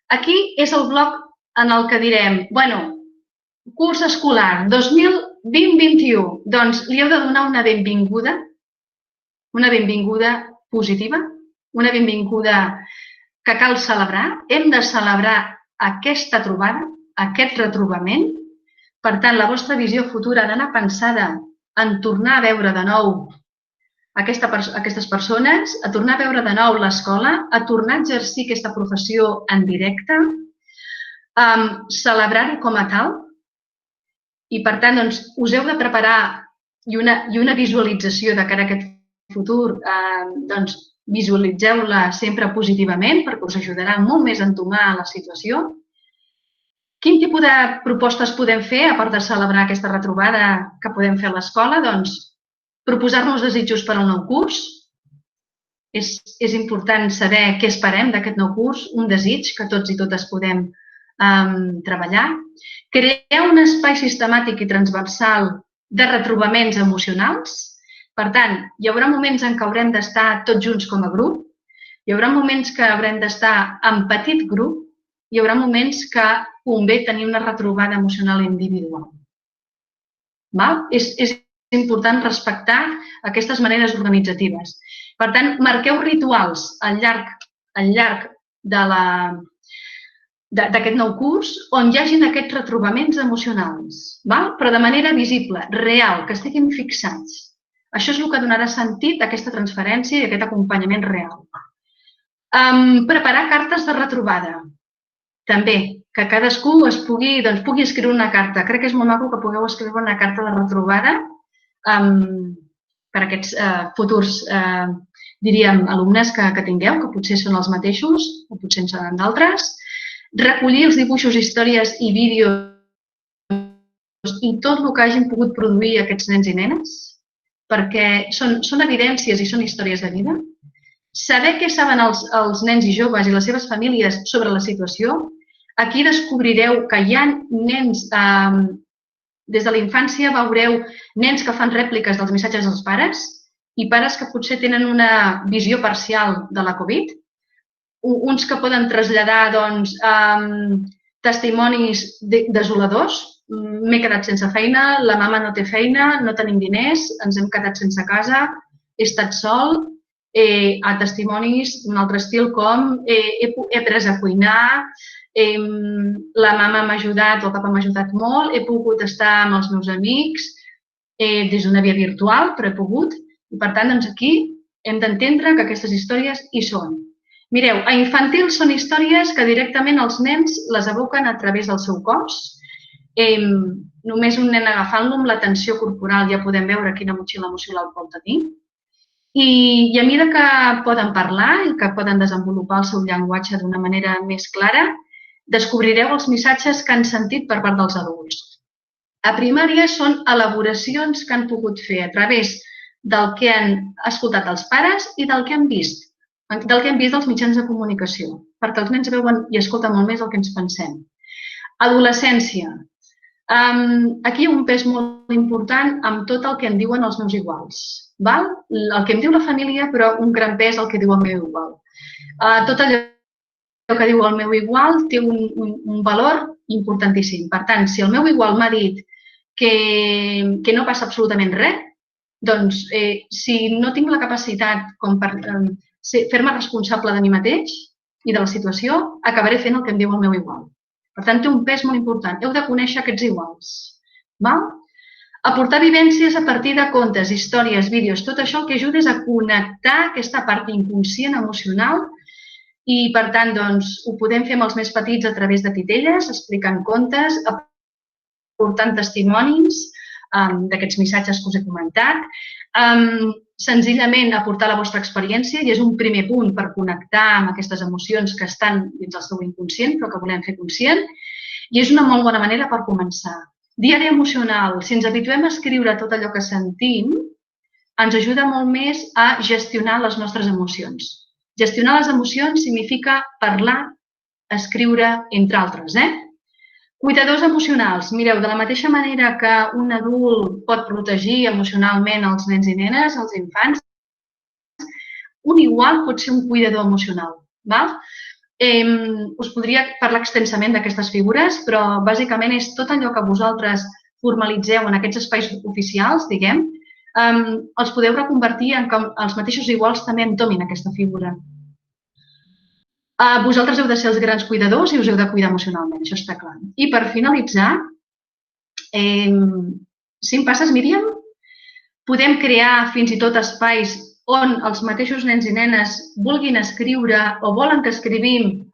Aquí és el bloc en el que direm, curs escolar 2020-21, doncs li heu de donar una benvinguda positiva, una benvinguda que cal celebrar. Hem de celebrar aquesta trobada, aquest retrobament. Per tant, la vostra visió futura ha d'anar pensada en tornar a veure de nou aquestes persones, a tornar a veure de nou l'escola, a tornar a exercir aquesta professió en directe, celebrar-ho com a tal. I, per tant, us heu de preparar i una visualització de cara a aquest futur, visualitzeu-la sempre positivament perquè us ajudarà molt més a entomar la situació. Quin tipus de propostes podem fer, a part de celebrar aquesta retrobada que podem fer a l'escola? Doncs proposar-nos desitjos per al nou curs. És important saber què esperem d'aquest nou curs, un desig que tots i totes podem treballar. Crear un espai sistemàtic i transversal de retrobaments emocionals. Per tant, hi haurà moments en què haurem d'estar tots junts com a grup, hi haurà moments que haurem d'estar en petit grup, hi haurà moments que convé tenir una retrobada emocional individual. És important respectar aquestes maneres organitzatives. Per tant, marqueu rituals al llarg d'aquest nou curs on hi hagin aquests retrobaments emocionals, però de manera visible, real, que estiguin fixats. Això és el que donarà sentit a aquesta transferència i a aquest acompanyament real. Preparar cartes de retrobada. També, que cadascú pugui escriure una carta. Crec que és molt maco que pugueu escriure una carta de retrobada per a aquests futurs, diríem, alumnes que tingueu, que potser són els mateixos o potser en seran d'altres. Recollir els dibuixos, històries i vídeos i tot el que hagin pogut produir aquests nens i nenes, perquè són evidències i són històries de vida. Saber què saben els nens i joves i les seves famílies sobre la situació. Aquí descobrireu que hi ha nens, des de la infància veureu nens que fan rèpliques dels missatges dels pares i pares que potser tenen una visió parcial de la Covid, uns que poden traslladar testimonis desoladors. M'he quedat sense feina, la mama no té feina, no tenim diners, ens hem quedat sense casa, he estat sol, a testimonis d'un altre estil com he après a cuinar, la mama m'ha ajudat o el papa m'ha ajudat molt, he pogut estar amb els meus amics des d'una via virtual, però he pogut. I per tant, aquí hem d'entendre que aquestes històries hi són. Mireu, a infantil són històries que directament els nens les evoquen a través del seu cos. Només un nen agafant-lo amb l'atenció corporal ja podem veure quina motxilla emocional pot tenir. I a mesura que poden parlar i que poden desenvolupar el seu llenguatge d'una manera més clara, descobrireu els missatges que han sentit per part dels adults. A primària són elaboracions que han pogut fer a través del que han escoltat els pares i del que han vist dels mitjans de comunicació, perquè els nens veuen i escolten molt més del que ens pensem. Adolescència. Aquí hi ha un pes molt important amb tot el que em diuen els meus iguals. El que em diu la família, però un gran pes el que diu el meu igual. Tot allò que diu el meu igual té un valor importantíssim. Per tant, si el meu igual m'ha dit que no passa absolutament res, doncs si no tinc la capacitat com per fer-me responsable de mi mateix i de la situació, acabaré fent el que em diu el meu igual. Per tant, té un pes molt important. Heu de conèixer aquests iguals. Aportar vivències a partir de contes, històries, vídeos, tot això el que ajuda és a connectar aquesta part inconscient emocional i, per tant, doncs, ho podem fer amb els més petits a través de titelles, explicant contes, aportant testimonis d'aquests missatges que us he comentat, senzillament aportar la vostra experiència i és un primer punt per connectar amb aquestes emocions que estan dins el seu inconscient però que volem fer conscient i és una molt bona manera per començar. Diari emocional, si ens habituem a escriure tot allò que sentim, ens ajuda molt més a gestionar les nostres emocions. Gestionar les emocions significa parlar, escriure, entre altres. Cuidadors emocionals. Mireu, de la mateixa manera que un adult pot protegir emocionalment els nens i nenes, els infants, un igual pot ser un cuidador emocional. Us podria parlar extensament d'aquestes figures, però bàsicament és tot allò que vosaltres formalitzeu en aquests espais oficials, diguem, els podeu reconvertir en que els mateixos iguals també entomin aquesta figura. Vosaltres heu de ser els grans cuidadors i us heu de cuidar emocionalment, això està clar. I per finalitzar, 5 passes, Míriam, podem crear fins i tot espais on els mateixos nens i nenes vulguin escriure o volen que escrivim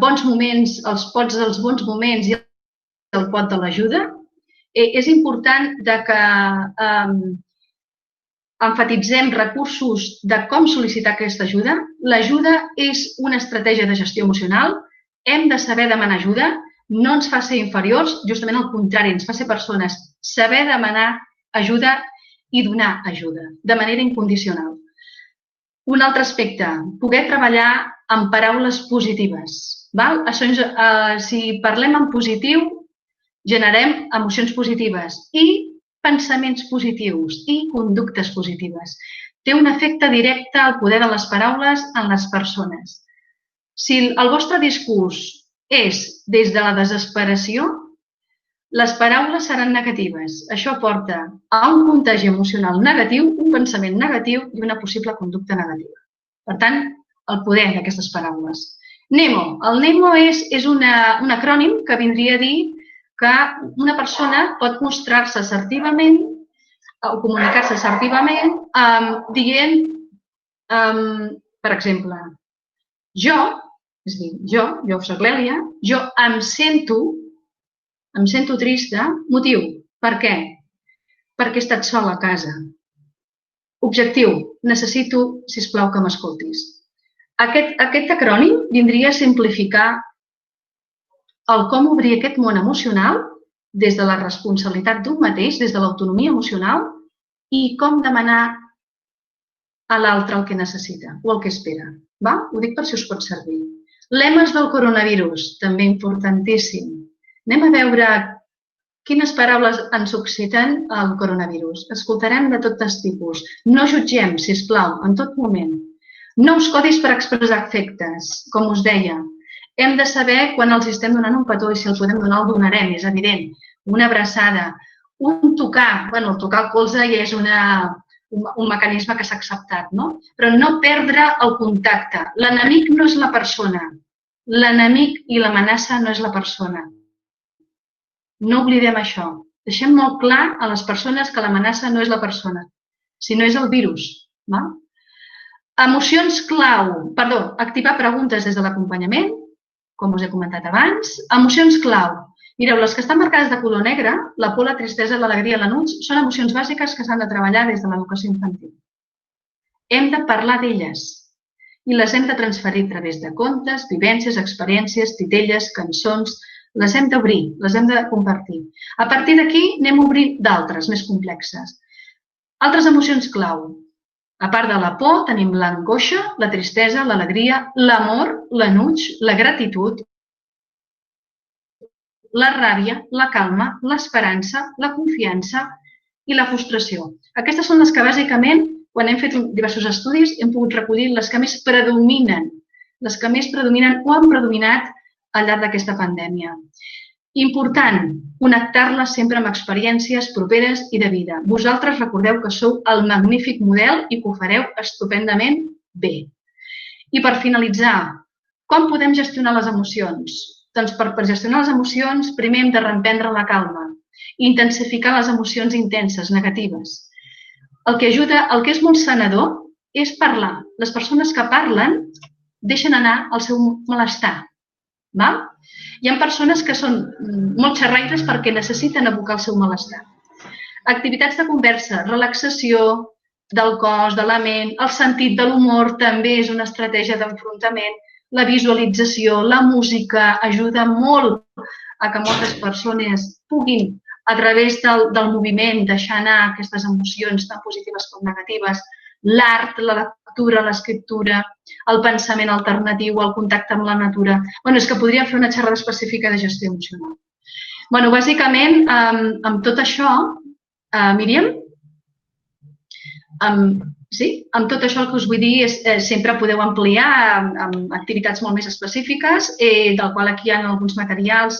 bons moments, els pots dels bons moments i el pot de l'ajuda. És important que emfatitzem recursos de com sol·licitar aquesta ajuda. L'ajuda és una estratègia de gestió emocional. Hem de saber demanar ajuda. No ens fa ser inferiors, justament al contrari, ens fa ser persones. Saber demanar ajuda i donar ajuda, de manera incondicional. Un altre aspecte, poder treballar amb paraules positives. Si parlem en positiu, generem emocions positives i pensaments positius i conductes positives. Té un efecte directe al poder de les paraules en les persones. Si el vostre discurs és des de la desesperació, les paraules seran negatives. Això porta a un contagi emocional negatiu, un pensament negatiu i una possible conducta negativa. Per tant, el poder d'aquestes paraules. Nemo. El Nemo és un acrònim que vindria a dir que una persona pot mostrar-se assertivament o comunicar-se assertivament dient, per exemple, jo soc l'Èlia, jo em sento trista. Motiu. Per què? Perquè he estat sola a casa. Objectiu. Necessito, sisplau, que m'escoltis. Aquest acrònim vindria a simplificar el com obrir aquest món emocional des de la responsabilitat d'un mateix, des de l'autonomia emocional i com demanar a l'altre el que necessita o el que espera. Ho dic per si us pot servir. Lemes del coronavirus, també importantíssim. Anem a veure quines paraules ens susciten el coronavirus. Escoltarem de tots tipus. No jutgem, sisplau, en tot moment. Nous codis per expressar afectes, com us deia. Hem de saber quan els estem donant un petó i si el podem donar el donarem, és evident. Una abraçada, un tocar. El tocar el colze ja és un mecanisme que s'ha acceptat, no? Però no perdre el contacte. L'enemic no és la persona. L'enemic i l'amenaça no és la persona. No oblidem això. Deixem molt clar a les persones que l'amenaça no és la persona, sinó és el virus. Emocions clau. Activar preguntes des de l'acompanyament, com us he comentat abans. Emocions clau. Mireu, les que estan marcades de color negre, la por, la tristesa, l'alegria, l'enuig, són emocions bàsiques que s'han de treballar des de l'educació infantil. Hem de parlar d'elles i les hem de transferir a través de contes, vivències, experiències, titelles, cançons. Les hem d'obrir, les hem de compartir. A partir d'aquí anem a obrir d'altres, més complexes. Altres emocions clau. A part de la por, tenim l'angoixa, la tristesa, l'alegria, l'amor, l'enuig, la gratitud, la ràbia, la calma, l'esperança, la confiança i la frustració. Aquestes són les que bàsicament, quan hem fet diversos estudis, hem pogut recollir les que més predominen o han predominat al llarg d'aquesta pandèmia. Important, connectar-les sempre amb experiències properes i de vida. Vosaltres recordeu que sou el magnífic model i que ho fareu estupendament bé. I per finalitzar, com podem gestionar les emocions? Doncs per gestionar les emocions primer hem de reprendre la calma. intensificar les emocions intenses, negatives. El que és molt sanador és parlar. Les persones que parlen deixen anar el seu malestar. Val? Hi ha persones que són molt xerraires perquè necessiten abocar el seu malestar. Activitats de conversa, relaxació del cos, de la ment, el sentit de l'humor també és una estratègia d'enfrontament, la visualització, la música ajuda molt a que moltes persones puguin, a través del moviment, deixar anar aquestes emocions tan positives com negatives, l'art, la lectura, l'escriptura, el pensament alternatiu, el contacte amb la natura. Bé, és que podríem fer una xerrada específica de gestió emocional. Bé, bàsicament, amb tot això, Míriam, amb tot això el que us vull dir és sempre podeu ampliar amb activitats molt més específiques, del qual aquí hi ha alguns materials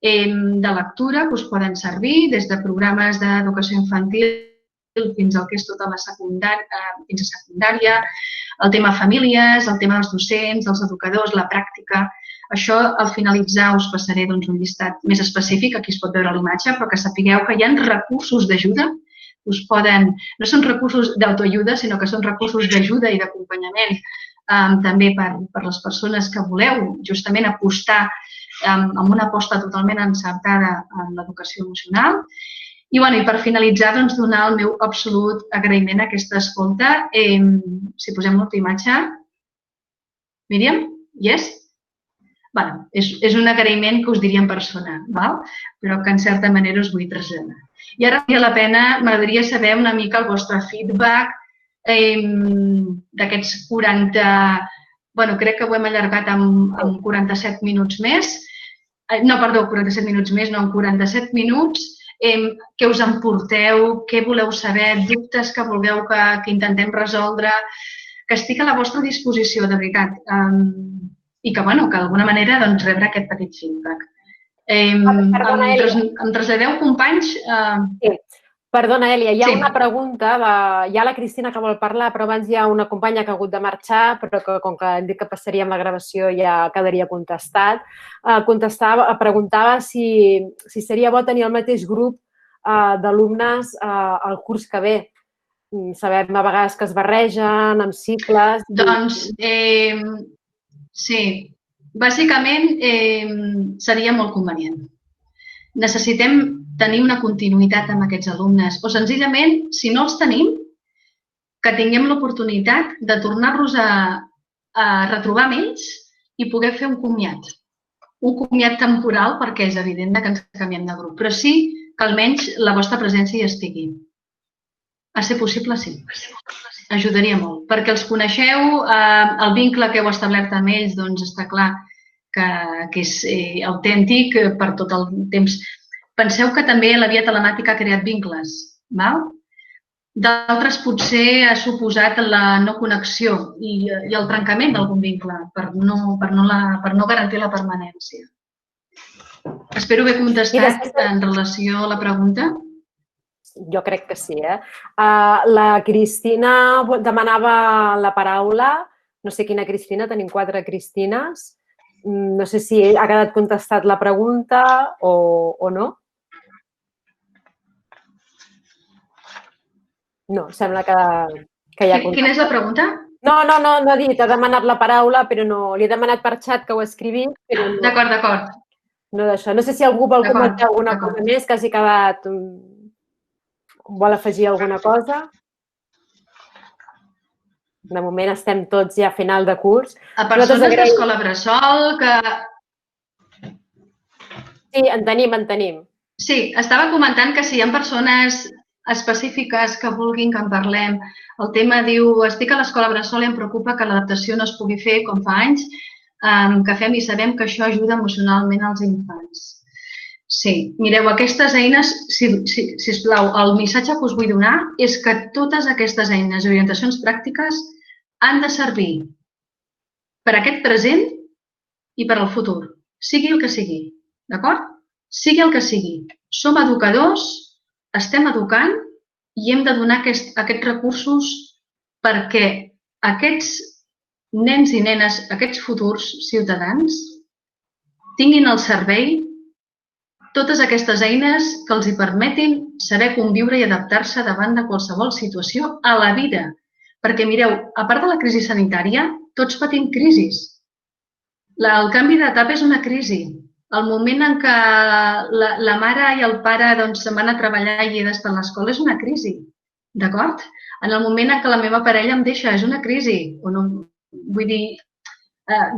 de lectura que us poden servir, des de programes d'educació infantil fins al que és tota la secundària, fins a secundària, el tema famílies, el tema dels docents, dels educadors, la pràctica. Això, al finalitzar, us passaré un llistat més específic, aquí es pot veure l'imatge, però que sapigueu que hi ha recursos d'ajuda. No són recursos d'autoajuda, sinó que són recursos d'ajuda i d'acompanyament també per les persones que voleu justament apostar amb una aposta totalment encertada en l'educació emocional. I per finalitzar, donar el meu absolut agraïment a aquesta escolta. Si posem l'última imatge. Míriam? Yes? És un agraïment que us diria en persona, però que en certa manera us vull traslladar. I ara, m'agradaria saber una mica el vostre feedback d'aquests 40... crec que ho hem allargat amb 47 minuts més. No, perdó, 47 minuts més, no, en 47 minuts. Què us emporteu, què voleu saber, dubtes que vulgueu que intentem resoldre, que estic a la vostra disposició, de veritat, i que d'alguna manera rebre aquest petit feedback. Em traslladeu, companys? Sí. Perdona, Èlia, hi ha una pregunta, hi ha la Cristina que vol parlar, però abans hi ha una companya que ha hagut de marxar, però que com que hem dit que passaríem la gravació ja quedaria contestat. Preguntava si seria bo tenir el mateix grup d'alumnes al curs que ve. Sabem a vegades que es barregen amb cicles. Doncs, sí, bàsicament seria molt convenient. Necessitem tenir una continuïtat amb aquests alumnes o senzillament, si no els tenim, que tinguem l'oportunitat de tornar-los a retrobar amb ells i poder fer un comiat. Un comiat temporal perquè és evident que ens canviem de grup, però sí que almenys la vostra presència hi estigui. A ser possible, sí. Ajudaria molt, perquè els coneixeu, el vincle que heu establert amb ells, doncs està clar que és autèntic per tot el temps. Penseu que també la via telemàtica ha creat vincles, val? D'altres potser ha suposat la no connexió i el trencament d'algun vincle per no garantir la permanència. Espero haver contestat en relació a la pregunta. Jo crec que sí, La Cristina demanava la paraula, no sé quina Cristina, tenim 4 Cristines. No sé si ha quedat contestat la pregunta o no. No, sembla que ja ha contestat. Quina és la pregunta? No ha dit, ha demanat la paraula, però no. Li he demanat per xat que ho escrivi, però no. D'acord. No d'això. No sé si algú vol comentar alguna cosa més, que hagi quedat... Vol afegir alguna cosa? De moment estem tots ja a final de curs. A persones d'escola bressol que... Sí, en tenim. Sí, estava comentant que si hi ha persones específiques que vulguin que en parlem. El tema diu, estic a l'escola bressol i em preocupa que l'adaptació no es pugui fer com fa anys que fem i sabem que això ajuda emocionalment als infants. Sí, mireu, aquestes eines, sisplau, el missatge que us vull donar és que totes aquestes eines i orientacions pràctiques han de servir per a aquest present i per al futur, sigui el que sigui, d'acord? Sigui el que sigui. Som educadors, estem educant i hem de donar aquests recursos perquè aquests nens i nenes, aquests futurs ciutadans, tinguin el servei totes aquestes eines que els hi permetin saber conviure i adaptar-se davant de qualsevol situació a la vida. Perquè, mireu, a part de la crisi sanitària, tots patim crisis. El canvi d'etapa és una crisi. El moment en què la mare i el pare se'n van a treballar i he d'estar a l'escola és una crisi, d'acord? En el moment en què la meva parella em deixa és una crisi. Vull dir,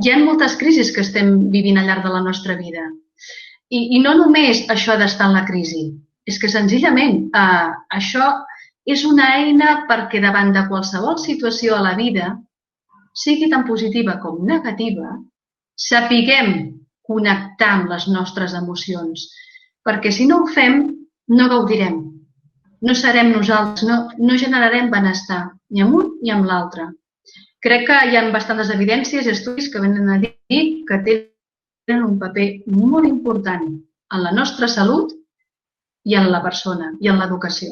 hi ha moltes crisis que estem vivint al llarg de la nostra vida. I no només això d'estar en la crisi, és que senzillament això és una eina perquè davant de qualsevol situació a la vida, sigui tan positiva com negativa, sapiguem connectar amb les nostres emocions. Perquè si no ho fem, no gaudirem. No serem nosaltres, no generarem benestar ni amb un ni amb l'altre. Crec que hi ha bastantes evidències i estudis que venen a dir que tenen un paper molt important en la nostra salut i en la persona i en l'educació.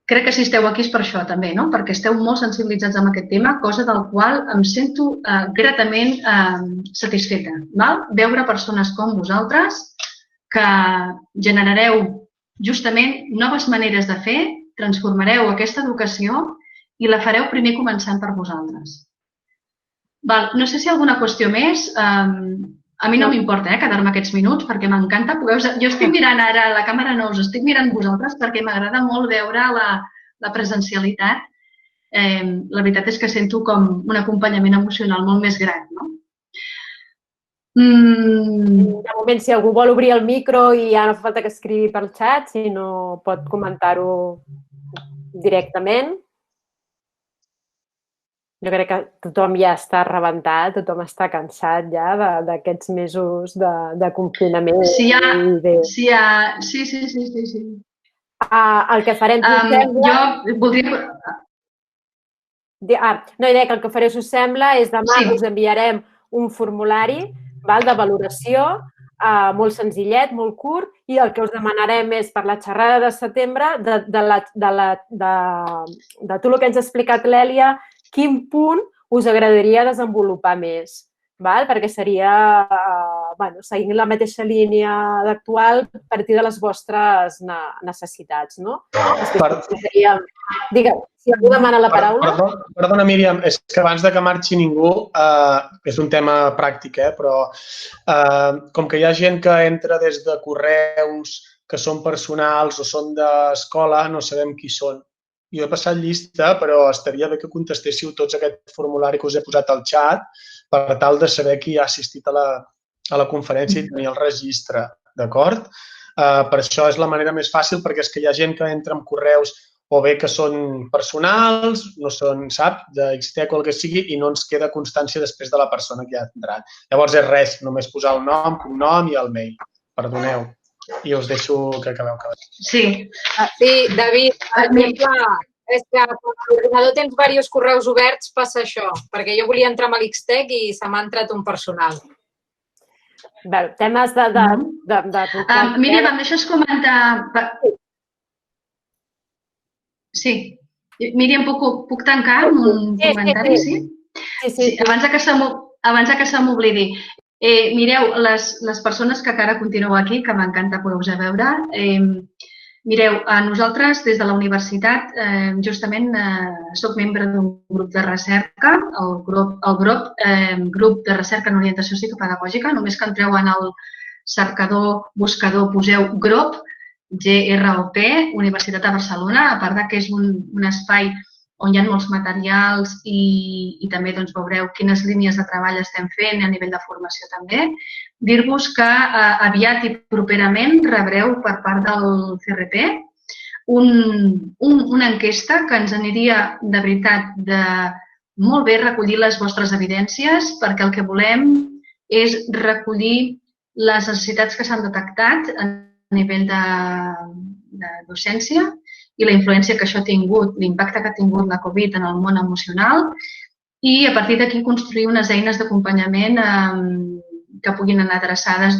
Crec que si esteu aquí és per això també, no? Perquè esteu molt sensibilitzats amb aquest tema, cosa del qual em sento gratament satisfeta. Veure persones com vosaltres que generareu justament noves maneres de fer, transformareu aquesta educació i la fareu primer començant per vosaltres. No sé si hi ha alguna qüestió més. A mi no m'importa quedar-me aquests minuts perquè m'encanta. Jo estic mirant ara la càmera, no us estic mirant vosaltres perquè m'agrada molt veure la presencialitat. La veritat és que sento com un acompanyament emocional molt més gran. De moment, si algú vol obrir el micro i ja no fa falta que escrigui pel xat, si no pot comentar-ho directament. Jo crec que tothom ja està rebentat, tothom està cansat ja d'aquests mesos de confinament. Sí. El que farem... Jo voldria... No, deia que el que faré, si us sembla, és demà us enviarem un formulari de valoració molt senzillet, molt curt, i el que us demanarem és per la xerrada de setembre de tot el que ens ha explicat l'Èlia, quin punt us agradaria desenvolupar més, perquè seria, seguint la mateixa línia d'actual, a partir de les vostres necessitats. Digue'm, si algú demana la paraula. Perdona, Míriam, és que abans de que marxi ningú, és un tema pràctic, però com que hi ha gent que entra des de correus, que són personals o són d'escola, no sabem qui són. Jo he passat llista, però estaria bé que contestéssiu tots aquest formulari que us he posat al xat per tal de saber qui ha assistit a la conferència i tenir el registre, d'acord? Per això és la manera més fàcil, perquè és que hi ha gent que entra amb correus o bé que són personals, no són, sap, d'Xtec o el que sigui, i no ens queda constància després de la persona que ha entrat. Llavors és res, només posar el nom, cognom i el mail. Perdoneu. I us deixo que acabeu. Sí. Sí, David, és que quan l'ordinador tens diversos correus oberts passa això, perquè jo volia entrar amb l'Xtec i se m'ha entrat un personal. Temes de... Míriam, em deixes comentar... Sí. Míriam, puc tancar amb un comentari? Sí. Abans que se m'oblidi. Mireu, les persones que encara continueu aquí, que m'encanta poder-vos veure, mireu, nosaltres des de la universitat justament soc membre d'un grup de recerca, el grup de recerca en orientació psicopedagògica. Només que entreu en el cercador, buscador, poseu GROP, GROP, Universitat de Barcelona, a part que és un espai on hi ha molts materials i també veureu quines línies de treball estem fent a nivell de formació també. Dir-vos que aviat i properament rebreu per part del CRP una enquesta que ens aniria de veritat de molt bé recollir les vostres evidències, perquè el que volem és recollir les necessitats que s'han detectat a nivell de docència i la influència que això ha tingut, l'impacte que ha tingut la Covid en el món emocional, i a partir d'aquí construir unes eines d'acompanyament que puguin anar adreçades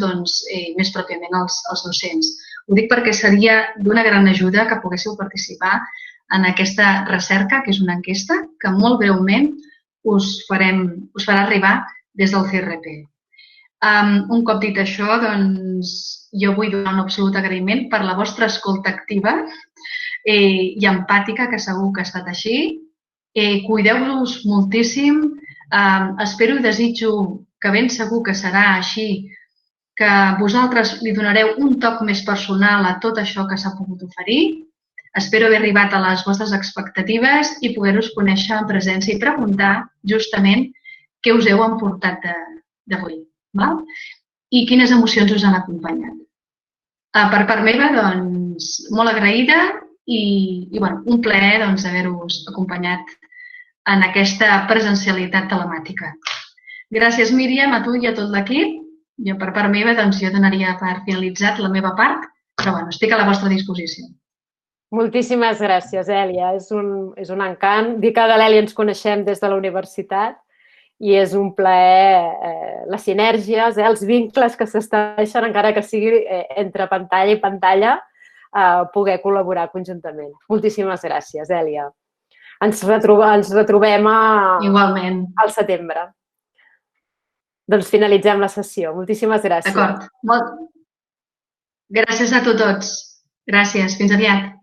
més pròpiament als docents. Ho dic perquè seria d'una gran ajuda que poguéssiu participar en aquesta recerca, que és una enquesta, que molt breument us farà arribar des del CRP. Un cop dit això, doncs, jo vull donar un absolut agraïment per la vostra escolta activa i empàtica, que segur que ha estat així. Cuideu-vos moltíssim. Espero i desitjo que ben segur que serà així, que vosaltres li donareu un toc més personal a tot això que s'ha pogut oferir. Espero haver arribat a les vostres expectatives i poder-us conèixer en presència i preguntar justament què us heu emportat d'avui. I quines emocions us han acompanyat. Per part meva, doncs, molt agraïda i un plaer haver-vos acompanyat en aquesta presencialitat telemàtica. Gràcies, Míriam, a tu i a tot l'equip. Jo, per part meva, doncs, jo donaria per finalitzat la meva part, però estic a la vostra disposició. Moltíssimes gràcies, Èlia. És un encant. Dir que de l'Èlia ens coneixem des de la universitat i és un plaer les sinergies, els vincles que s'estableixen, encara que sigui entre pantalla i pantalla, poder col·laborar conjuntament. Moltíssimes gràcies, Èlia. Ens retrobem Igualment. al setembre. Doncs finalitzem la sessió. Moltíssimes gràcies. D'acord. Gràcies a tu tots. Gràcies. Fins aviat.